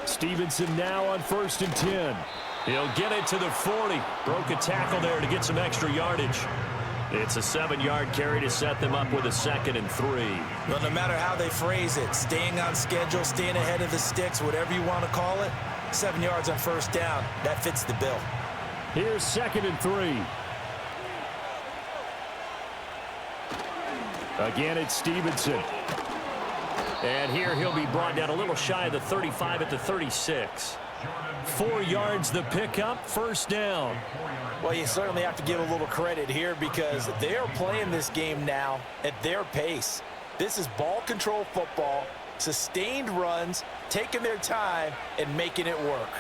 Stevenson now on 1st and 10. He'll get it to the 40. Broke a tackle there to get some extra yardage. It's a 7-yard carry to set them up with a 2nd and 3. Well, no matter how they phrase it, staying on schedule, staying ahead of the sticks, whatever you want to call it, 7 yards on first down, that fits the bill. Here's 2nd and 3. Again, it's Stevenson. And here he'll be brought down a little shy of the 35 at the 36. 4 yards the pickup, first down. Well, you certainly have to give a little credit here because they're playing this game now at their pace. This is ball control football, sustained runs, taking their time, and making it work.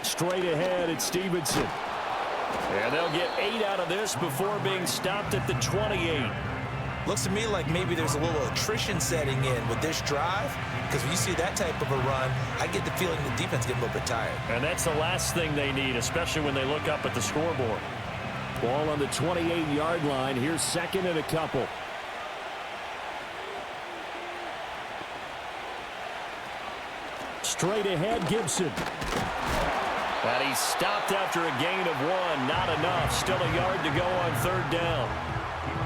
Straight ahead, it's Stevenson. And they'll get 8 out of this before being stopped at the 28. Looks to me like maybe there's a little attrition setting in with this drive because when you see that type of a run, I get the feeling the defense get a little bit tired. And that's the last thing they need, especially when they look up at the scoreboard. Ball on the 28-yard line. Here's 2nd and a couple. Straight ahead, Gibson. And he's stopped after a gain of 1. Not enough. Still a yard to go on 3rd down.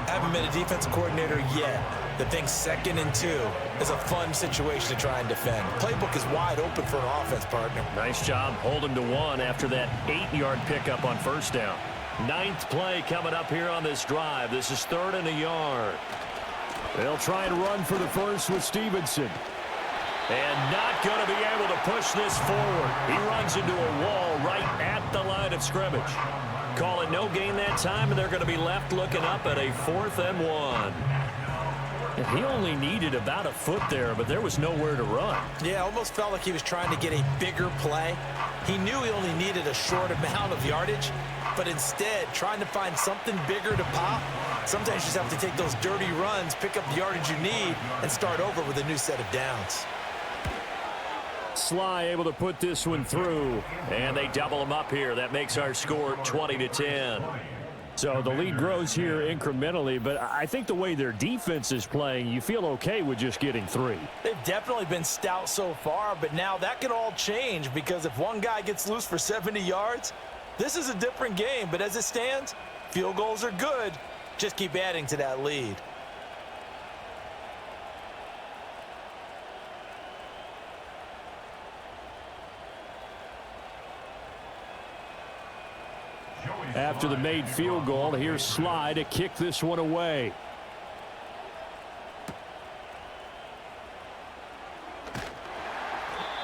Haven't been a defensive coordinator yet. The thing 2nd and 2 is a fun situation to try and defend. Playbook is wide open for an offense, partner. Nice job holding to 1 after that 8-yard pickup on first down. 9th play coming up here on this drive. This is 3rd and a yard. They'll try and run for the first with Stevenson. And not going to be able to push this forward. He runs into a wall right at the line of scrimmage. Call it no gain that time, and they're going to be left looking up at a 4th and 1. He only needed about a foot there, but there was nowhere to run. Yeah, almost felt like he was trying to get a bigger play. He knew he only needed a short amount of yardage, but instead trying to find something bigger to pop. Sometimes you just have to take those dirty runs, pick up the yardage you need, and start over with a new set of downs. Sly able to put this one through, and they double him up here. That makes our score 20-10. So the lead grows here incrementally, but I think the way their defense is playing, you feel okay with just getting 3. They've definitely been stout so far, but now that could all change because if one guy gets loose for 70 yards, this is a different game. But as it stands, field goals are good. Just keep adding to that lead. After the made field goal, here's Sly to kick this one away.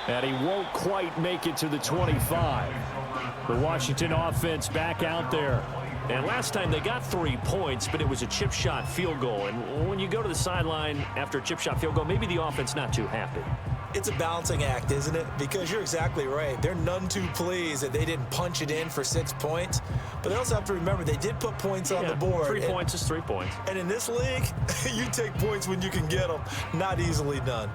And he won't quite make it to the 25. The Washington offense back out there. And last time they got 3 points, but it was a chip shot field goal. And when you go to the sideline after a chip shot field goal, maybe the offense not too happy. It's a balancing act, isn't it? Because you're exactly right. They're none too pleased that they didn't punch it in for 6 points. But they also have to remember they did put points on the board. 3 points is 3 points. And in this league, you take points when you can get them. Not easily done.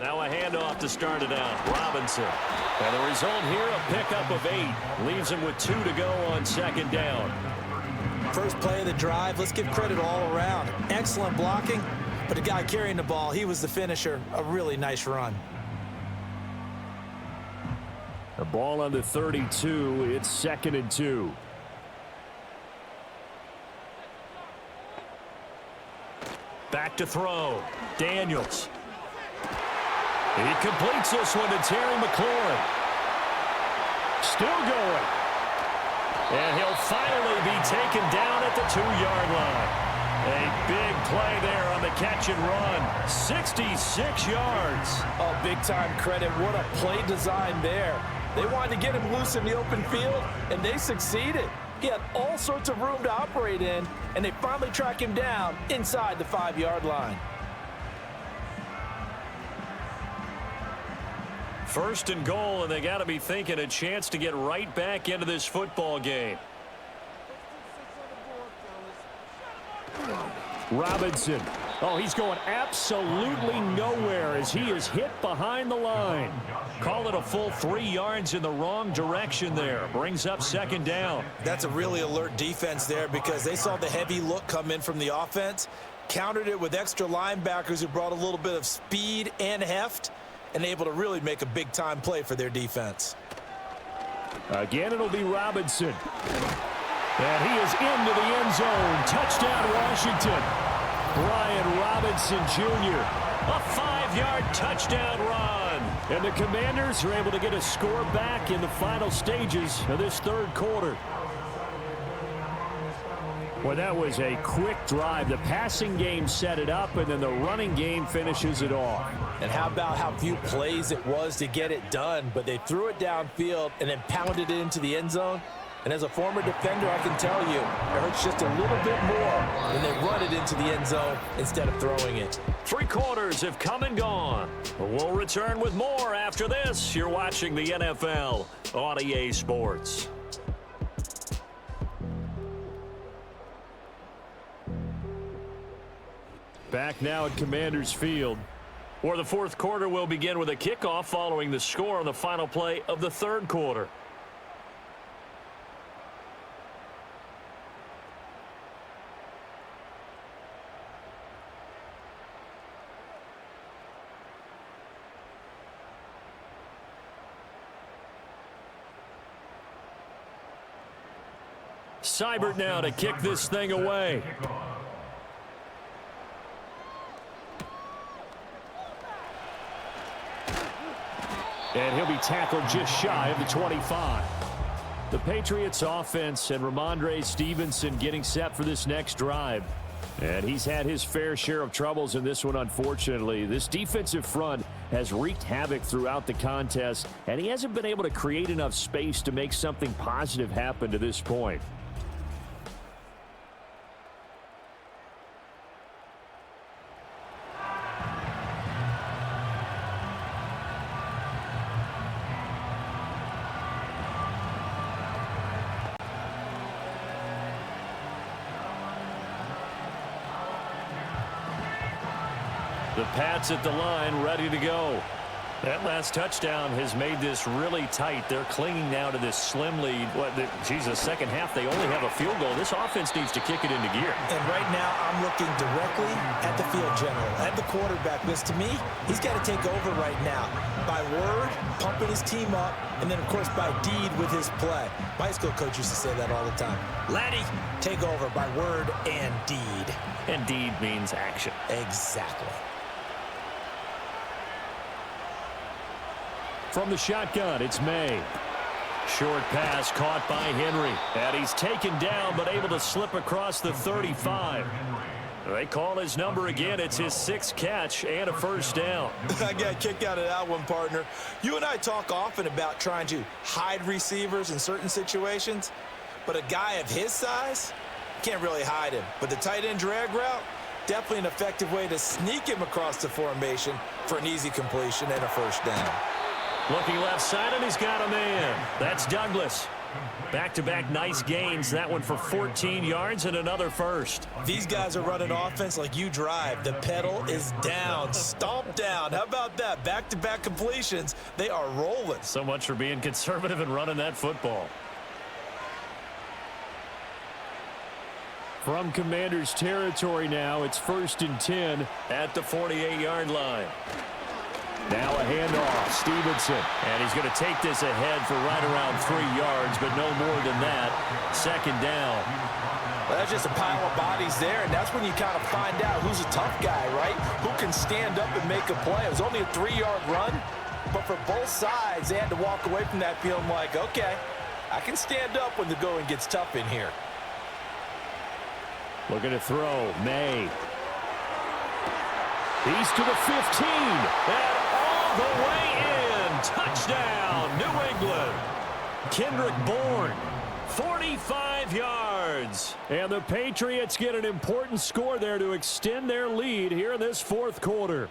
Now a handoff to start it out. Robinson. And the result here, a pickup of 8. Leaves him with 2 to go on second down. First play of the drive, let's give credit all around. Excellent blocking, but the guy carrying the ball, he was the finisher. A really nice run. The ball on the 32. It's 2nd and 2. Back to throw. Daniels. He completes this one to Terry McLaurin. Still going. And he'll finally be taken down at the 2-yard line. A big play there on the catch and run. 66 yards. Oh, big-time credit. What a play design there. They wanted to get him loose in the open field, and they succeeded. He had all sorts of room to operate in, and they finally track him down inside the 5-yard line. First and goal, and they got to be thinking a chance to get right back into this football game. Robinson. Oh, he's going absolutely nowhere as he is hit behind the line. Call it a full 3 yards in the wrong direction there. Brings up second down. That's a really alert defense there because they saw the heavy look come in from the offense, countered it with extra linebackers who brought a little bit of speed and heft, and able to really make a big-time play for their defense. Again, it'll be Robinson. And he is into the end zone. Touchdown, Washington. Brian Robinson Jr. A 5-yard touchdown run. And the Commanders are able to get a score back in the final stages of this 3rd quarter. Well, that was a quick drive. The passing game set it up, and then the running game finishes it off. And how about how few plays it was to get it done, but they threw it downfield and then pounded it into the end zone. And as a former defender, I can tell you, it hurts just a little bit more when they run it into the end zone instead of throwing it. 3 quarters have come and gone. We'll return with more after this. You're watching the NFL on EA Sports. Back now at Commanders Field. Where the 4th quarter will begin with a kickoff following the score on the final play of the 3rd quarter. Seibert now to kick this thing away. And he'll be tackled just shy of the 25. The Patriots offense and Ramondre Stevenson getting set for this next drive. And he's had his fair share of troubles in this one, unfortunately. This defensive front has wreaked havoc throughout the contest, and he hasn't been able to create enough space to make something positive happen to this point. The Pats at the line, ready to go. That last touchdown has made this really tight. They're clinging now to this slim lead. The second half, they only have a field goal. This offense needs to kick it into gear. And right now, I'm looking directly at the field general, at the quarterback. Because to me, he's got to take over right now. By word, pumping his team up, and then, of course, by deed with his play. My high school coach used to say that all the time. Laddie, take over by word and deed. And deed means action. Exactly. From the shotgun, it's May. Short pass caught by Henry. And he's taken down, but able to slip across the 35. They call his number again. It's his 6th catch and a first down. I got kicked out of that one, partner. You and I talk often about trying to hide receivers in certain situations, but a guy of his size, can't really hide him. But the tight end drag route, definitely an effective way to sneak him across the formation for an easy completion and a first down. Looking left side, and he's got a man. That's Douglas. Back-to-back nice gains. That one for 14 yards and another first. These guys are running offense like you drive. The pedal is down, stomp down. How about that? Back-to-back completions. They are rolling. So much for being conservative and running that football. From Commanders territory now, it's 1st and 10 at the 48-yard line. Now a handoff, Stevenson. And he's going to take this ahead for right around 3 yards, but no more than that. 2nd down. Well, that's just a pile of bodies there, and that's when you kind of find out who's a tough guy, right? Who can stand up and make a play. It was only a 3-yard run, but for both sides, they had to walk away from that feeling like, okay, I can stand up when the going gets tough in here. Looking to throw, May. He's to the 15. And all the way in. Touchdown, New England. Kendrick Bourne, 45 yards. And the Patriots get an important score there to extend their lead here in this 4th quarter.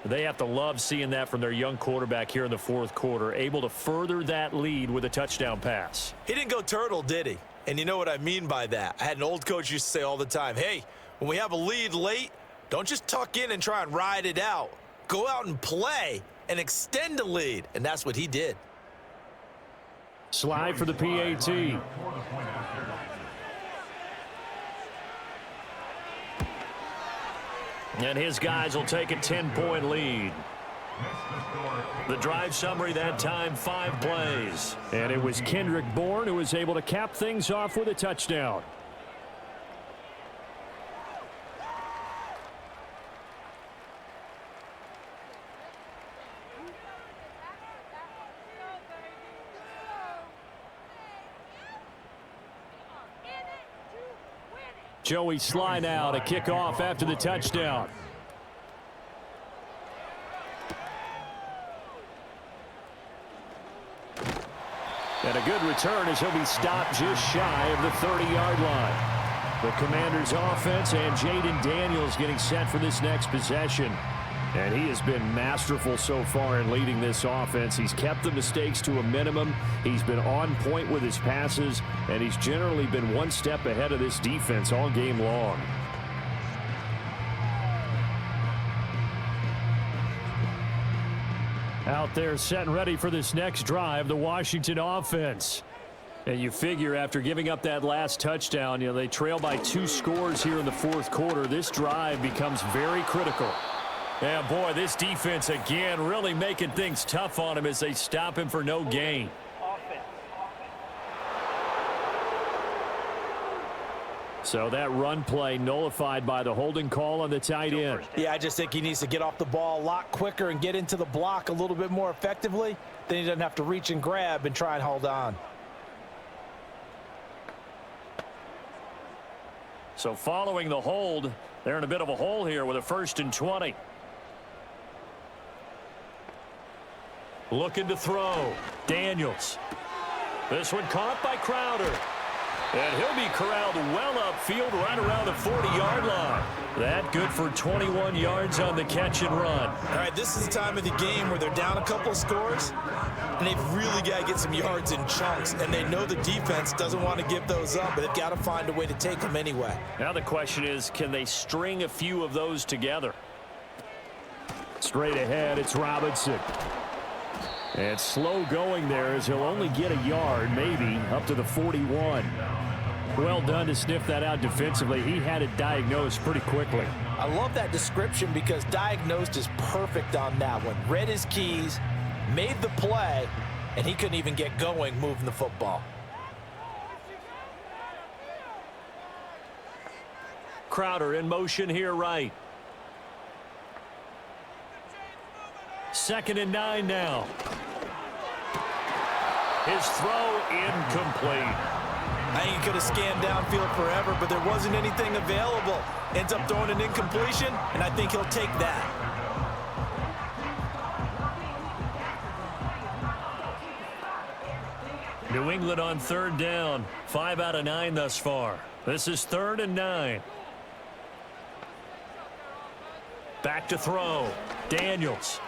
They have to love seeing that from their young quarterback here in the 4th quarter, able to further that lead with a touchdown pass. He didn't go turtle, did he? And you know what I mean by that. I had an old coach used to say all the time, hey, when we have a lead late, don't just tuck in and try and ride it out. Go out and play and extend the lead. And that's what he did. Slide for the PAT. And his guys will take a 10-point lead. The drive summary that time, 5 plays. And it was Kendrick Bourne who was able to cap things off with a touchdown. Joey Sly now to kick off after the touchdown. And a good return as he'll be stopped just shy of the 30-yard line. The Commanders' offense and Jaden Daniels getting set for this next possession. And he has been masterful so far in leading this offense. He's kept the mistakes to a minimum. He's been on point with his passes, and he's generally been one step ahead of this defense all game long. Out there set and ready for this next drive, the Washington offense. And you figure after giving up that last touchdown, they trail by 2 scores here in the 4th quarter. This drive becomes very critical. Yeah, boy, this defense again really making things tough on him as they stop him for no gain. So that run play nullified by the holding call on the tight end. Yeah, I just think he needs to get off the ball a lot quicker and get into the block a little bit more effectively. Then he doesn't have to reach and grab and try and hold on. So following the hold, they're in a bit of a hole here with a 1st and 20. Looking to throw. Daniels. This one caught by Crowder. And he'll be corralled well upfield right around the 40-yard line. That good for 21 yards on the catch and run. All right, this is the time of the game where they're down a couple of scores, and they've really got to get some yards in chunks, and they know the defense doesn't want to give those up, but they've got to find a way to take them anyway. Now the question is, can they string a few of those together? Straight ahead, it's Robinson. And slow going there as he'll only get a yard, maybe, up to the 41. Well done to sniff that out defensively. He had it diagnosed pretty quickly. I love that description because diagnosed is perfect on that one. Read his keys, made the play, and he couldn't even get going moving the football. Crowder in motion here right. 2nd and 9 now. His throw incomplete. I think he could have scanned downfield forever, but there wasn't anything available. Ends up throwing an incompletion, and I think he'll take that. New England on 3rd down. 5 out of 9 thus far. This is 3rd and 9. Back to throw. Daniels.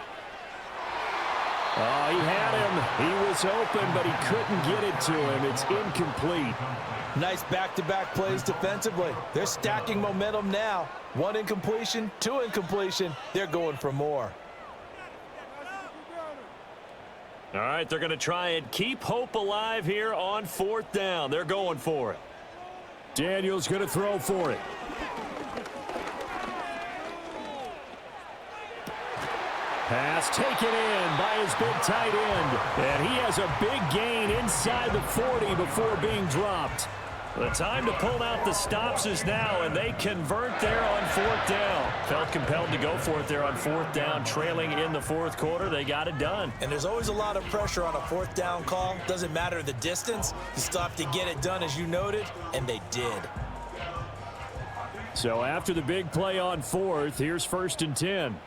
Oh, he had him. He was open, but he couldn't get it to him. It's incomplete. Nice back-to-back plays defensively. They're stacking momentum now. 1 incompletion, 2 incompletion. They're going for more. All right, they're going to try and keep hope alive here on 4th down. They're going for it. Daniels going to throw for it. Pass taken in by his big tight end. And he has a big gain inside the 40 before being dropped. The time to pull out the stops is now, and they convert there on 4th down. Felt compelled to go for it there on 4th down, trailing in the 4th quarter. They got it done. And there's always a lot of pressure on a 4th down call. Doesn't matter the distance. You still have to get it done, as you noted, and they did. So after the big play on 4th, here's 1st and 10.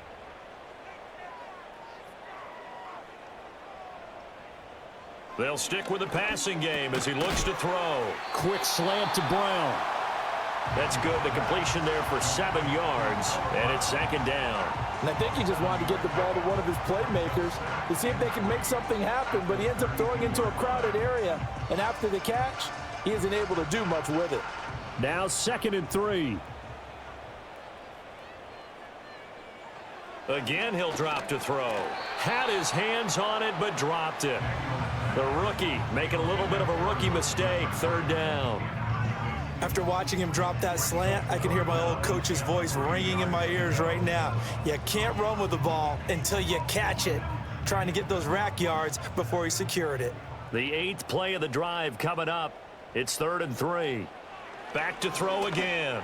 They'll stick with the passing game as he looks to throw. Quick slant to Brown. That's good. The completion there for 7 yards, and it's 2nd down. And I think he just wanted to get the ball to one of his playmakers to see if they can make something happen, but he ends up throwing into a crowded area, and after the catch, he isn't able to do much with it. Now 2nd and 3. Again, he'll drop to throw. Had his hands on it, but dropped it. The rookie making a little bit of a rookie mistake. 3rd down. After watching him drop that slant, I can hear my old coach's voice ringing in my ears right now. You can't run with the ball until you catch it. Trying to get those rack yards before he secured it. The 8th play of the drive coming up. It's 3rd and 3. Back to throw again.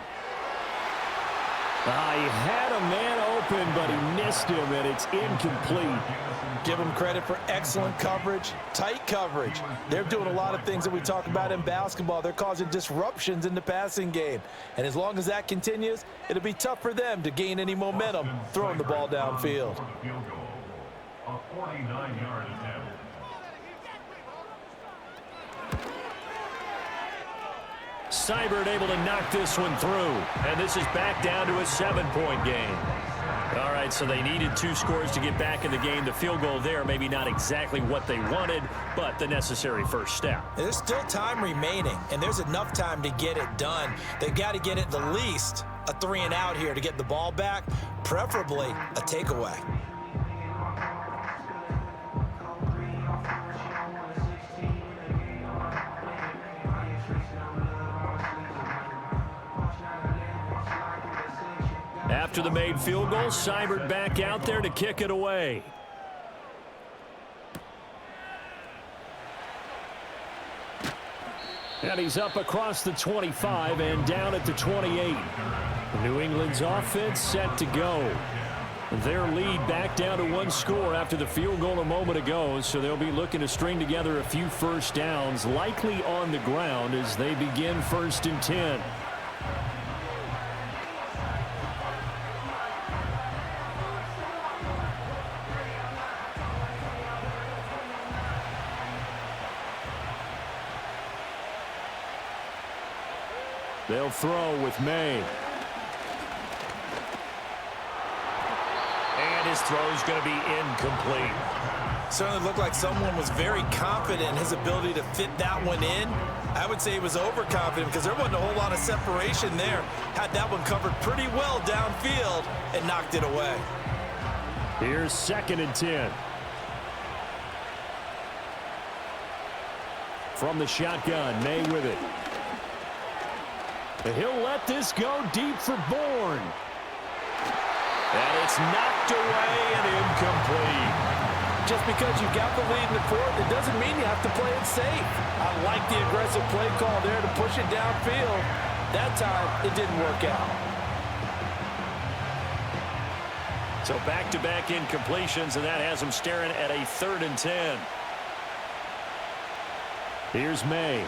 He had a man open, but he missed him, and it's incomplete. Give them credit for excellent coverage, tight coverage. They're doing a lot of things that we talk about in basketball. They're causing disruptions in the passing game. And as long as that continues, it'll be tough for them to gain any momentum throwing the ball downfield. A 49-yard attempt. Seibert able to knock this one through. And this is back down to a 7-point game. All right, so they needed 2 scores to get back in the game. The field goal there, maybe not exactly what they wanted, but the necessary first step. There's still time remaining, and there's enough time to get it done. They've got to get it the least a 3 and out here to get the ball back, preferably a takeaway. After the made field goal, Seibert back out there to kick it away. And he's up across the 25 and down at the 28. New England's offense set to go. Their lead back down to 1 score after the field goal a moment ago, so they'll be looking to string together a few first downs, likely on the ground as they begin 1st and 10. They'll throw with May. And his throw's going to be incomplete. Certainly looked like someone was very confident in his ability to fit that one in. I would say he was overconfident because there wasn't a whole lot of separation there. Had that one covered pretty well downfield and knocked it away. Here's 2nd and 10. From the shotgun, May with it. And he'll let this go deep for Bourne. And it's knocked away and incomplete. Just because you've got the lead in the fourth, it doesn't mean you have to play it safe. I like the aggressive play call there to push it downfield. That time, it didn't work out. So back-to-back incompletions, and that has him staring at a 3rd and 10. Here's May.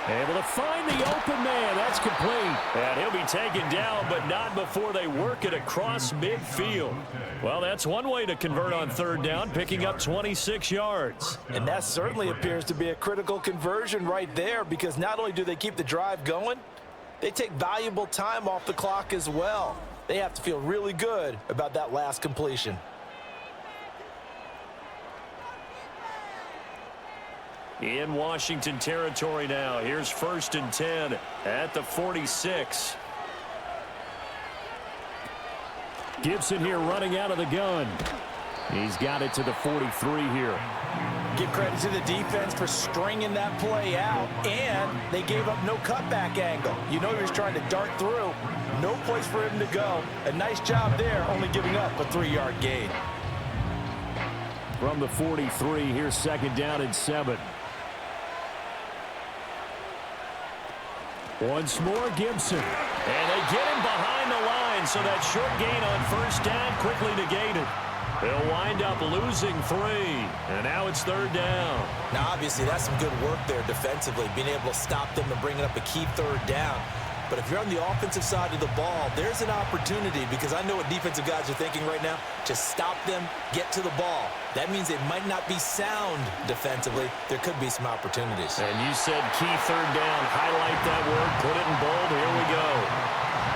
Able to find the open man. That's complete. And he'll be taken down, but not before they work it across midfield. Well, that's one way to convert on 3rd down, picking up 26 yards. And that certainly appears to be a critical conversion right there, because not only do they keep the drive going, they take valuable time off the clock as well. They have to feel really good about that last completion. In Washington territory now. Here's 1st and 10 at the 46. Gibson here running out of the gun. He's got it to the 43 here. Give credit to the defense for stringing that play out, and they gave up no cutback angle. You know he was trying to dart through. No place for him to go. A nice job there, only giving up a 3-yard gain. From the 43, here's 2nd down and 7. Once more, Gibson. And they get him behind the line, so that short gain on 1st down quickly negated. They'll wind up losing 3, and now it's 3rd down. Now, obviously, that's some good work there defensively, being able to stop them and bringing up a key 3rd down. But if you're on the offensive side of the ball, there's an opportunity, because I know what defensive guys are thinking right now. Just stop them, get to the ball. That means it might not be sound defensively. There could be some opportunities. And you said key 3rd down. Highlight that word. Put it in bold. Here we go.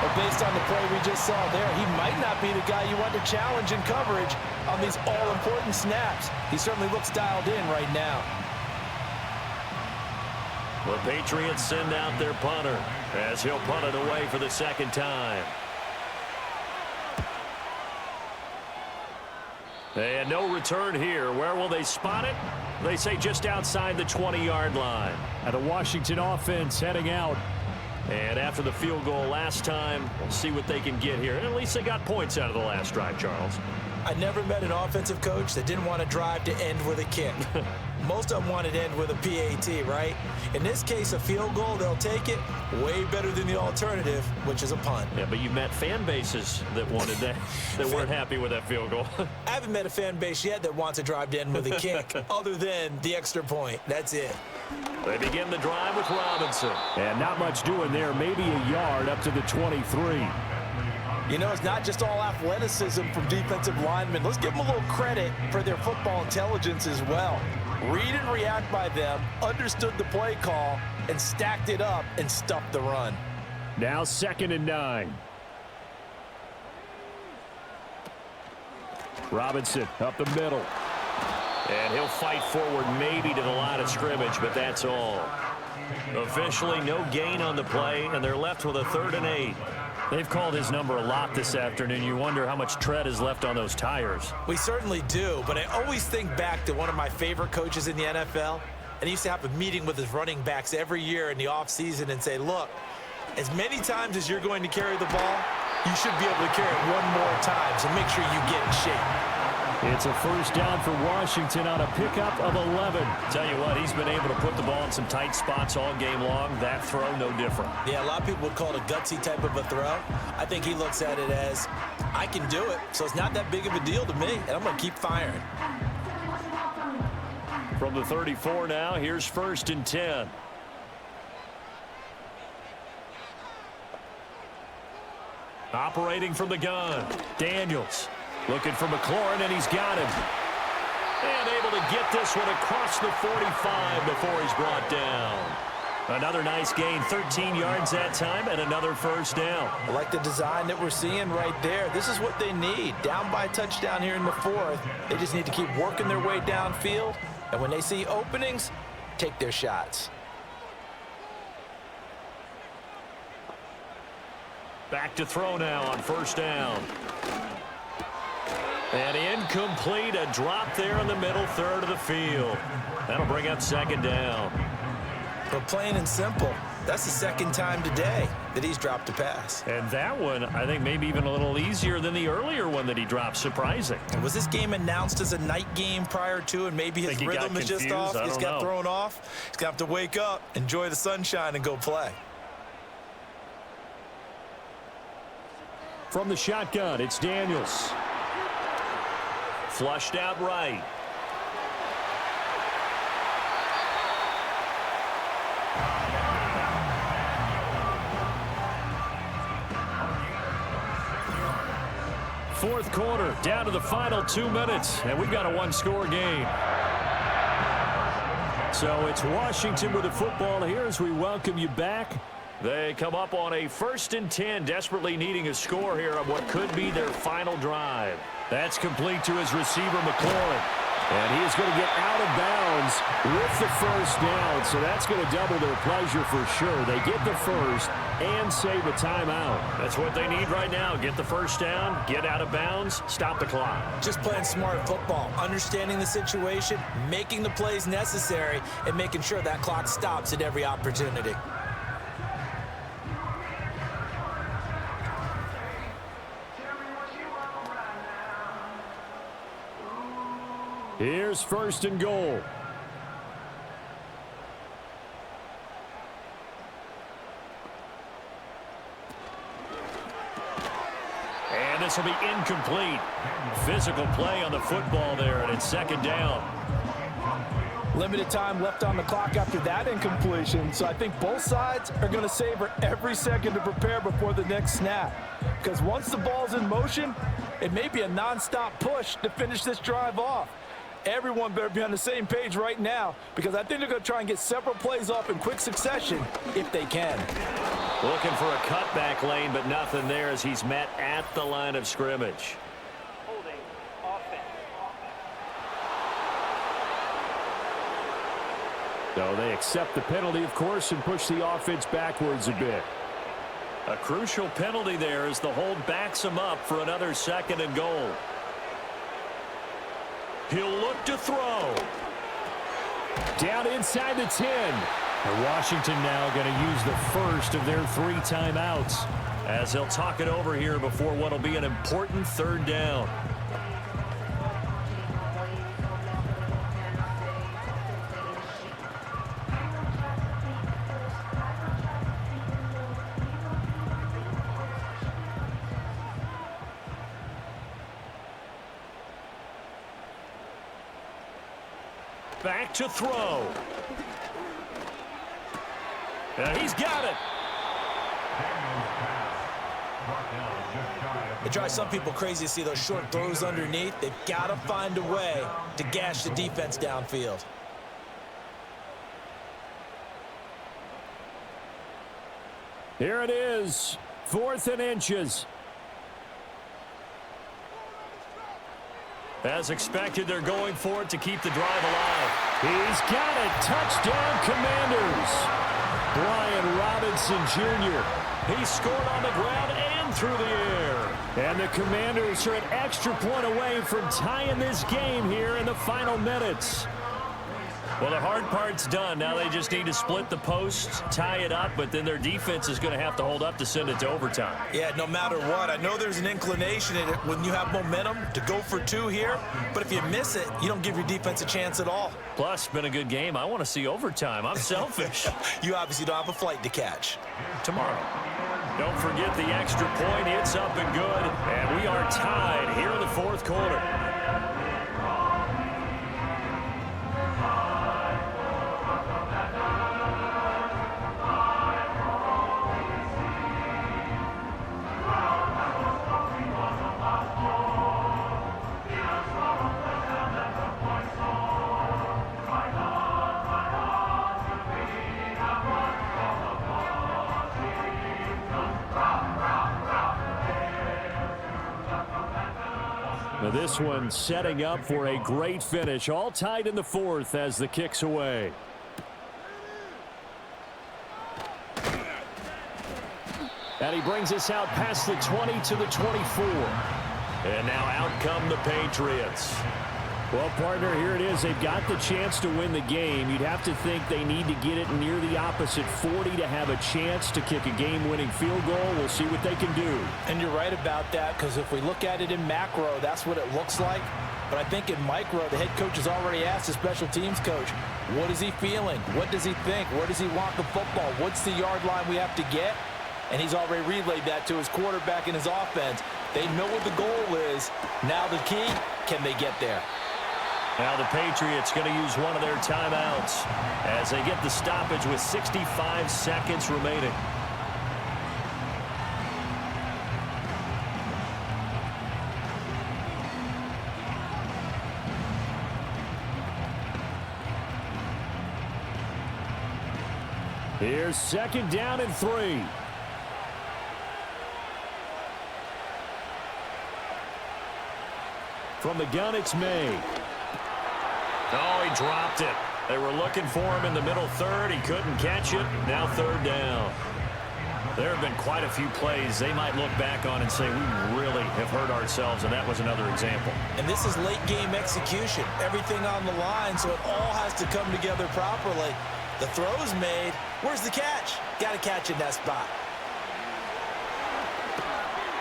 Well, based on the play we just saw there, he might not be the guy you want to challenge in coverage on these all-important snaps. He certainly looks dialed in right now. The Patriots send out their punter as he'll punt it away for the 2nd time. And no return here. Where will they spot it? They say just outside the 20-yard line. And the Washington offense heading out. And after the field goal last time, we'll see what they can get here. And at least they got points out of the last drive, Charles. I never met an offensive coach that didn't want a drive to end with a kick. Most of them wanted to end with a PAT, right? In this case, a field goal, they'll take it. Way better than the alternative, which is a punt. Yeah, but you met fan bases that wanted that, that weren't happy with that field goal. I haven't met a fan base yet that wants a drive to end with a kick, other than the extra point. That's it. They begin the drive with Robinson. And not much doing there. Maybe a yard up to the 23. You know, it's not just all athleticism from defensive linemen. Let's give them a little credit for their football intelligence as well. Read and react by them, understood the play call, and stacked it up and stuffed the run. Now 2nd and 9. Robinson up the middle. And he'll fight forward maybe to the line of scrimmage, but that's all. Officially, no gain on the play, and they're left with a 3rd and 8. They've called his number a lot this afternoon. You wonder how much tread is left on those tires. We certainly do, but I always think back to one of my favorite coaches in the NFL, and he used to have a meeting with his running backs every year in the offseason and say, look, as many times as you're going to carry the ball, you should be able to carry it one more time, so make sure you get in shape. It's a 1st down for Washington on a pickup of 11. Tell you what, he's been able to put the ball in some tight spots all game long. That throw, no different. Yeah, a lot of people would call it a gutsy type of a throw. I think he looks at it as, I can do it, so it's not that big of a deal to me, and I'm going to keep firing. From the 34 now, here's 1st and 10. Operating from the gun, Daniels. Looking for McLaurin, and he's got him. And able to get this one across the 45 before he's brought down. Another nice gain, 13 yards that time, and another first down. I like the design that we're seeing right there. This is what they need. Down by a touchdown here in the fourth. They just need to keep working their way downfield. And when they see openings, take their shots. Back to throw now on first down. And incomplete, a drop there in the middle third of the field. That'll bring up second down. But plain and simple, that's the second time today that he's dropped a pass. And that one, I think, maybe even a little easier than the earlier one that he dropped. Surprising. And was this game announced as a night game prior to, and maybe his rhythm is just off? He's got thrown off. He's going to have to wake up, enjoy the sunshine, and go play. From the shotgun, it's Daniels. Flushed out right. Fourth quarter, down to the final 2 minutes, and we've got a one-score game. So it's Washington with the football here as we welcome you back. They come up on a 1st and 10, desperately needing a score here on what could be their final drive. That's complete to his receiver, McLaurin. And he is going to get out of bounds with the first down, so that's going to double their pleasure for sure. They get the first and save a timeout. That's what they need right now. Get the first down, get out of bounds, stop the clock. Just playing smart football, understanding the situation, making the plays necessary, and making sure that clock stops at every opportunity. Here's 1st and goal. And this will be incomplete. Physical play on the football there, and it's 2nd down. Limited time left on the clock after that incompletion, so I think both sides are going to savor every second to prepare before the next snap. Because once the ball's in motion, it may be a nonstop push to finish this drive off. Everyone better be on the same page right now, because I think they're going to try and get several plays off in quick succession if they can. Looking for a cutback lane, but nothing there as he's met at the line of scrimmage. Holding offense. So they accept the penalty, of course, and push the offense backwards a bit. A crucial penalty there as the hold backs him up for another 2nd and goal. He'll look to throw. Down inside the 10. And Washington now going to use the first of their 3 timeouts as they'll talk it over here before what will be an important 3rd down. Back to throw. And he's got it. It drives some people crazy to see those short throws underneath. They've got to find a way to gash the defense downfield. Here it is, 4th and inches. As expected, they're going for it to keep the drive alive. He's got it. Touchdown, Commanders. Brian Robinson Jr. He scored on the ground and through the air. And the Commanders are an extra point away from tying this game here in the final minutes. Well, the hard part's done. Now they just need to split the posts, tie it up, but then their defense is going to have to hold up to send it to overtime. Yeah, no matter what. I know there's an inclination in it when you have momentum to go for 2 here, but if you miss it, you don't give your defense a chance at all. Plus, been a good game. I want to see overtime. I'm selfish. You obviously don't have a flight to catch. Tomorrow. Don't forget the extra point. It's up and good, and we are tied here in the 4th quarter. Now this one setting up for a great finish. All tied in the fourth as the kick's away. And he brings us out past the 20 to the 24. And now out come the Patriots. Well, partner, here it is. They've got the chance to win the game. You'd have to think they need to get it near the opposite 40 to have a chance to kick a game-winning field goal. We'll see what they can do. And you're right about that, because if we look at it in macro, that's what it looks like. But I think in micro, the head coach has already asked the special teams coach, what is he feeling? What does he think? Where does he want the football? What's the yard line we have to get? And he's already relayed that to his quarterback and his offense. They know what the goal is. Now the key, can they get there? Now the Patriots going to use one of their timeouts as they get the stoppage with 65 seconds remaining. Here's second down and 3. From the gun, it's May. Oh, he dropped it. They were looking for him in the middle third. He couldn't catch it. Now third down. There have been quite a few plays they might look back on and say, we really have hurt ourselves, and that was another example. And this is late game execution. Everything on the line, so it all has to come together properly. The throw's made. Where's the catch? Got to catch in that spot.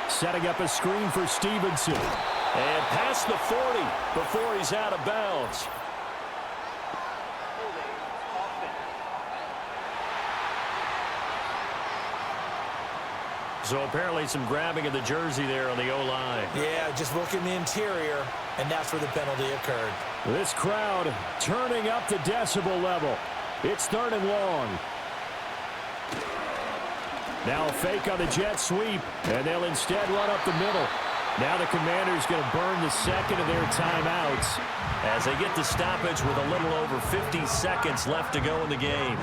Setting up a screen for Stevenson. And past the 40 before he's out of bounds. So apparently some grabbing of the jersey there on the O-line. Yeah, just look in the interior, and that's where the penalty occurred. This crowd turning up the decibel level. It's third and long. Now a fake on the jet sweep, and they'll instead run up the middle. Now the Commanders going to burn the second of their timeouts as they get the stoppage with a little over 50 seconds left to go in the game.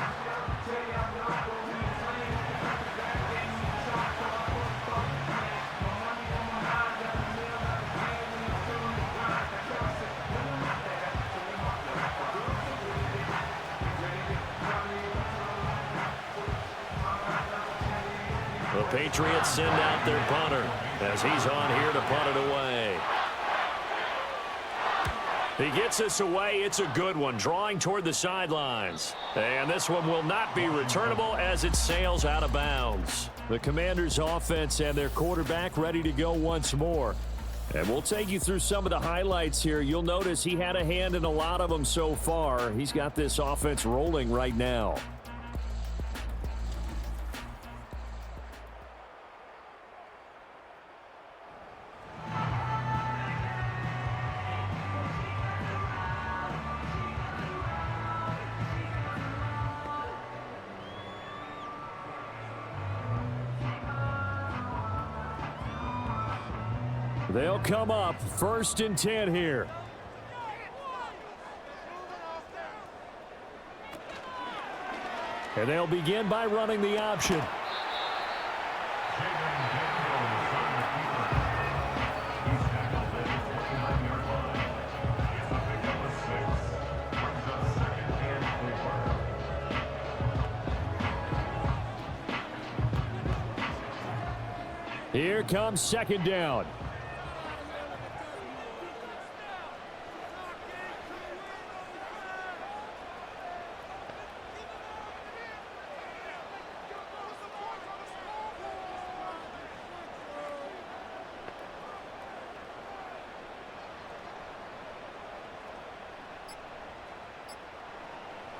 The Patriots send out their punter as he's on here to punt it away. He gets us away. It's a good one, drawing toward the sidelines. And this one will not be returnable as it sails out of bounds. The Commanders' offense and their quarterback ready to go once more. And we'll take you through some of the highlights here. You'll notice he had a hand in a lot of them so far. He's got this offense rolling right now. They'll come up 1st and 10 here. And they'll begin by running the option. Here comes second down.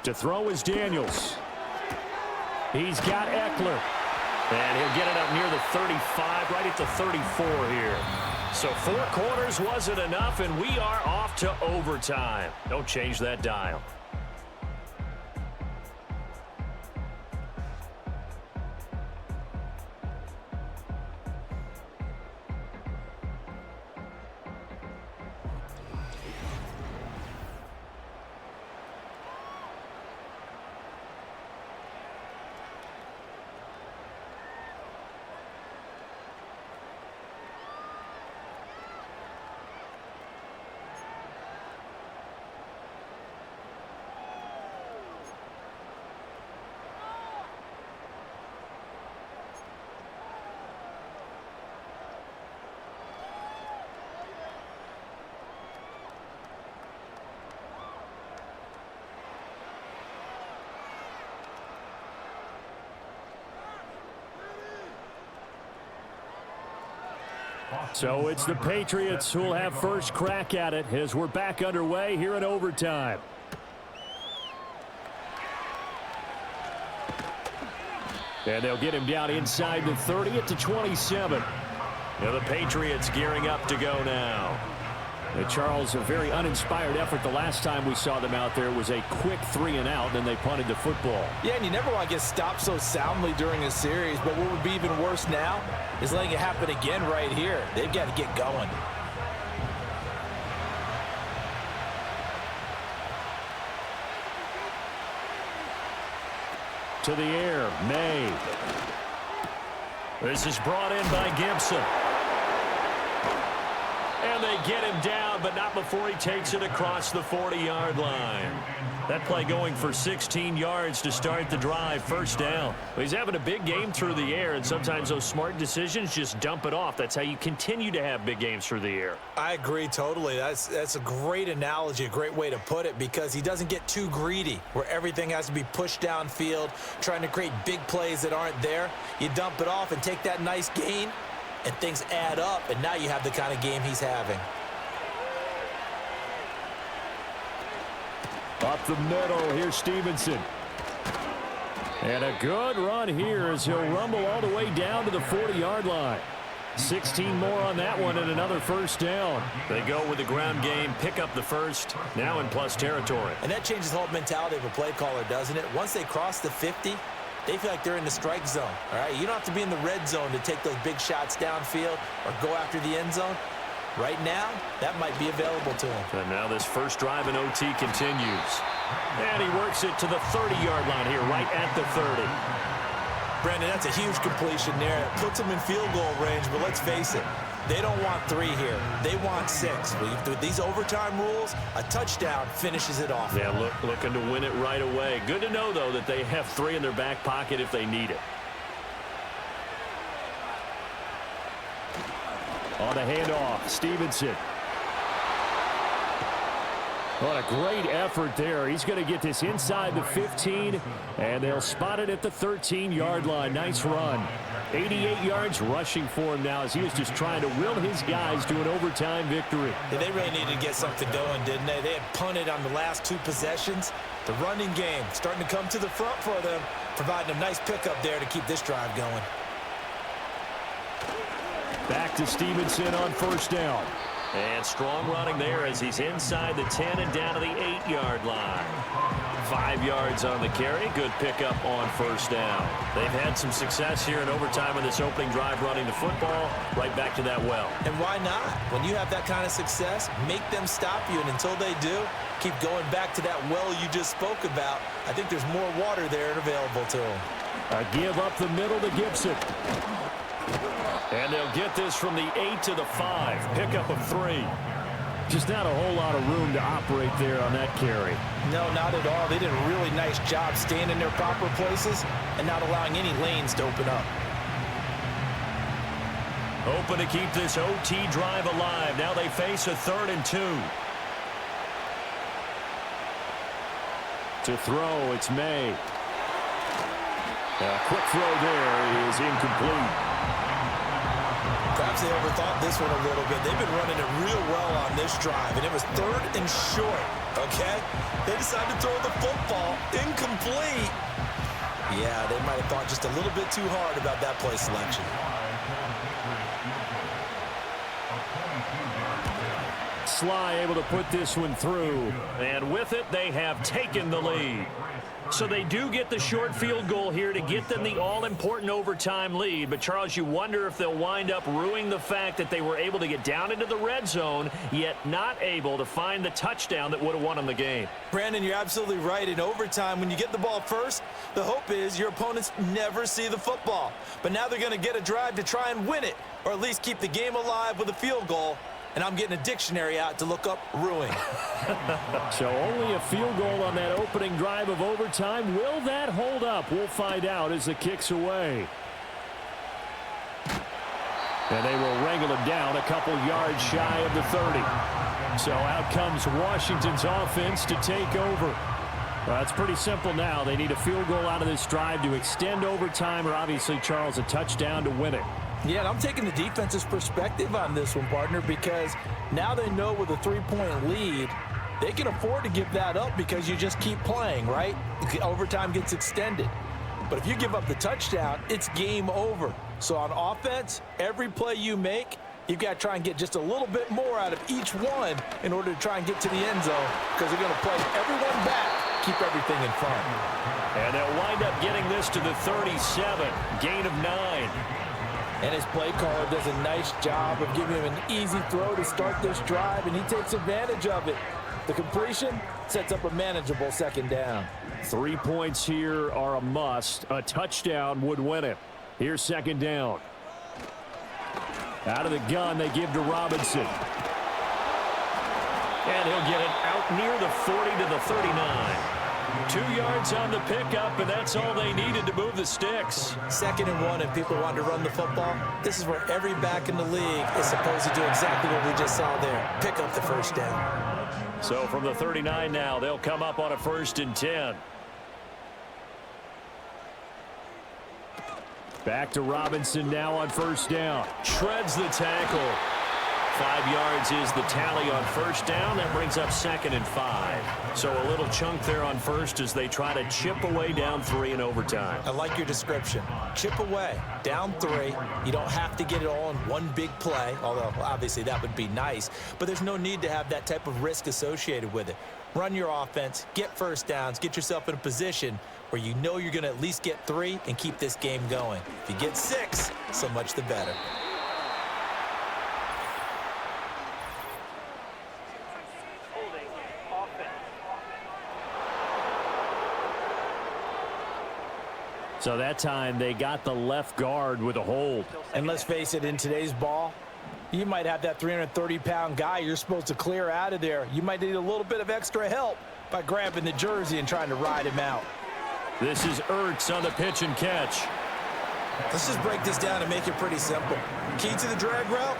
To throw is Daniels. He's got Eckler. And he'll get it up near the 35, right at the 34 here. So 4 quarters wasn't enough, and we are off to overtime. Don't change that dial. So it's the Patriots who will have first crack at it as we're back underway here in overtime. And they'll get him down inside the 30 at the 27. Now the Patriots gearing up to go now. And Charles, a very uninspired effort the last time we saw them out there was a quick 3-and-out, and then they punted the football. Yeah, and you never want to get stopped so soundly during a series, but what would be even worse now is letting it happen again right here. They've got to get going. To the air, May. This is brought in by Gibson. And they get him down, but not before he takes it across the 40-yard line. That play going for 16 yards to start the drive, first down. Well, he's having a big game through the air, and sometimes those smart decisions just dump it off. That's how you continue to have big games through the air. I agree totally. That's a great analogy, a great way to put it, because he doesn't get too greedy where everything has to be pushed downfield, trying to create big plays that aren't there. You dump it off and take that nice gain, and things add up, and now you have the kind of game he's having. Up the middle, here's Stevenson. And a good run here as he'll rumble all the way down to the 40-yard line. 16 more on that one and another first down. They go with the ground game, pick up the first, now in plus territory. And that changes the whole mentality of a play caller, doesn't it? Once they cross the 50, they feel like they're in the strike zone. All right, you don't have to be in the red zone to take those big shots downfield or go after the end zone. Right now, that might be available to him. And now this first drive in OT continues. And he works it to the 30-yard line here, right at the 30. Brandon, that's a huge completion there. It puts them in field goal range, but let's face it, they don't want 3 here. They want 6. With these overtime rules, a touchdown finishes it off. Yeah, looking to win it right away. Good to know, though, that they have 3 in their back pocket if they need it. On the handoff, Stevenson. What a great effort there. He's going to get this inside the 15, and they'll spot it at the 13-yard line. Nice run. 88 yards rushing for him now as he was just trying to will his guys to an overtime victory. Yeah, they really needed to get something going, didn't they? They had punted on the last 2 possessions. The running game starting to come to the front for them, providing a nice pickup there to keep this drive going. Back to Stevenson on first down. And strong running there as he's inside the 10 and down to the 8-yard line. 5 yards on the carry. Good pickup on first down. They've had some success here in overtime in this opening drive running the football. Right back to that well. And why not? When you have that kind of success, make them stop you. And until they do, keep going back to that well you just spoke about. I think there's more water there and available to them. A give up the middle to Gibson. And they'll get this from the 8 to the 5. Pickup of 3. Just not a whole lot of room to operate there on that carry. No, not at all. They did a really nice job staying in their proper places and not allowing any lanes to open up. Open to keep this OT drive alive. Now they face a 3rd and 2. To throw, it's May. A quick throw there is incomplete. Perhaps they overthought this one a little bit. They've been running it real well on this drive, and it was 3rd and short, okay? They decided to throw the football incomplete. Yeah, they might have thought just a little bit too hard about that play selection. Sly able to put this one through. And with it, they have taken the lead. So they do get the short field goal here to get them the all-important overtime lead. But, Charles, you wonder if they'll wind up ruining the fact that they were able to get down into the red zone, yet not able to find the touchdown that would have won them the game. Brandon, you're absolutely right. In overtime, when you get the ball first, the hope is your opponents never see the football. But now they're going to get a drive to try and win it, or at least keep the game alive with a field goal. And I'm getting a dictionary out to look up ruin. So only a field goal on that opening drive of overtime. Will that hold up? We'll find out as the kick's away. And they will wrangle him down a couple yards shy of the 30. So out comes Washington's offense to take over. Well, it's pretty simple now. They need a field goal out of this drive to extend overtime, or obviously, Charles, a touchdown to win it. Yeah, and I'm taking the defense's perspective on this one, partner, because now they know with a 3-point lead, they can afford to give that up because you just keep playing, right? Overtime gets extended. But if you give up the touchdown, it's game over. So on offense, every play you make, you've got to try and get just a little bit more out of each one in order to try and get to the end zone because they're going to play everyone back, keep everything in front. And they'll wind up getting this to the 37, gain of 9. And his play caller does a nice job of giving him an easy throw to start this drive, and he takes advantage of it. The completion sets up a manageable second down. 3 points here are a must. A touchdown would win it. Here's second down. Out of the gun, they give to Robinson. And he'll get it out near the 40 to the 39. 2 yards on the pickup, and that's all they needed to move the sticks. 2nd and 1, and people want to run the football. This is where every back in the league is supposed to do exactly what we just saw there. Pick up the first down. So from the 39 now, they'll come up on a 1st and 10. Back to Robinson now on first down. Shreds the tackle. 5 yards is the tally on first down. That brings up 2nd and 5. So a little chunk there on first as they try to chip away down 3 in overtime. I like your description. Chip away, down 3. You don't have to get it all in one big play, although obviously that would be nice. But there's no need to have that type of risk associated with it. Run your offense, get first downs, get yourself in a position where you know you're going to at least get 3 and keep this game going. If you get 6, so much the better. Holding. Offense. So that time they got the left guard with a hold. And let's face it, in today's ball, you might have that 330-pound guy you're supposed to clear out of there. You might need a little bit of extra help by grabbing the jersey and trying to ride him out. This is Ertz on the pitch and catch. Let's just break this down and make it pretty simple. Key to the drag route,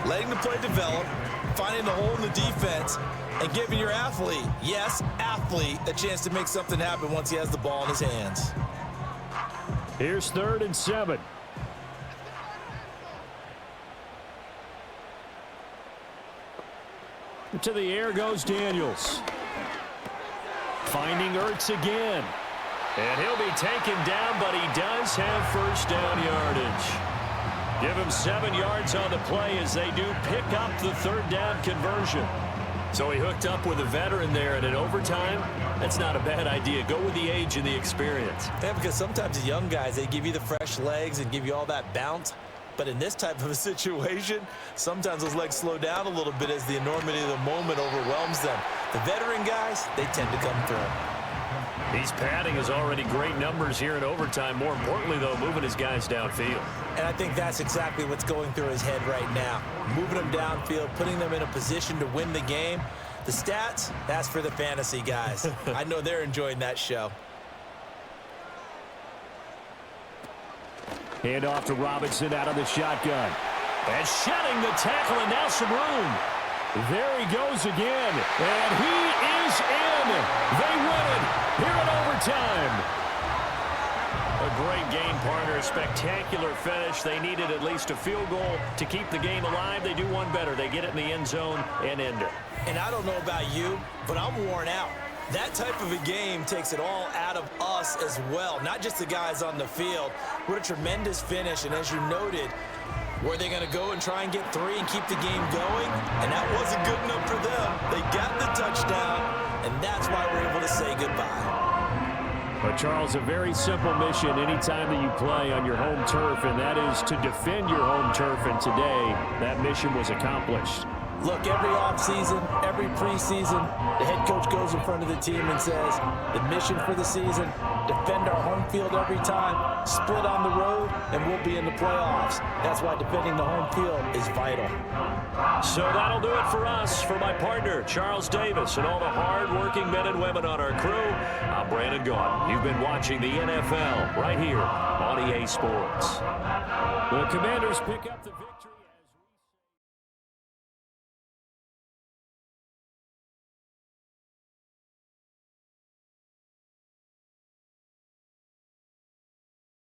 letting the play develop, finding the hole in the defense, and giving your athlete, yes, athlete, a chance to make something happen once he has the ball in his hands. Here's 3rd and 7. To the air goes Daniels. Finding Ertz again. And he'll be taken down, but he does have first down yardage. Give him 7 yards on the play as they do pick up the 3rd down conversion. So he hooked up with a veteran there, and in overtime, that's not a bad idea. Go with the age and the experience. Yeah, because sometimes the young guys, they give you the fresh legs and give you all that bounce. But in this type of a situation, sometimes those legs slow down a little bit as the enormity of the moment overwhelms them. The veteran guys, they tend to come through. He's padding his already great numbers here in overtime. More importantly, though, moving his guys downfield. And I think that's exactly what's going through his head right now. Moving them downfield, putting them in a position to win the game. The stats, that's for the fantasy guys. I know they're enjoying that show. Hand off to Robinson out of the shotgun. And shedding the tackle, and now some room. There he goes again, and he is in. They win it here in overtime. A great game, partner. Spectacular finish. They needed at least a field goal to keep the game alive. They do one better. They get it in the end zone and end it. And I don't know about you, but I'm worn out. That type of a game takes it all out of us as well, not just the guys on the field. What a tremendous finish, and as you noted, were they going to go and try and get 3 and keep the game going? And that wasn't good enough for them. They got the touchdown, and that's why we're able to say goodbye. But, Charles, a very simple mission anytime that you play on your home turf, and that is to defend your home turf, and today that mission was accomplished. Look, every offseason, every preseason, the head coach goes in front of the team and says, the mission for the season, defend our home field every time, split on the road, and we'll be in the playoffs. That's why defending the home field is vital. So that'll do it for us. For my partner, Charles Davis, and all the hard-working men and women on our crew, I'm Brandon Gaudin. You've been watching the NFL right here on EA Sports. The Commanders pick up the victory.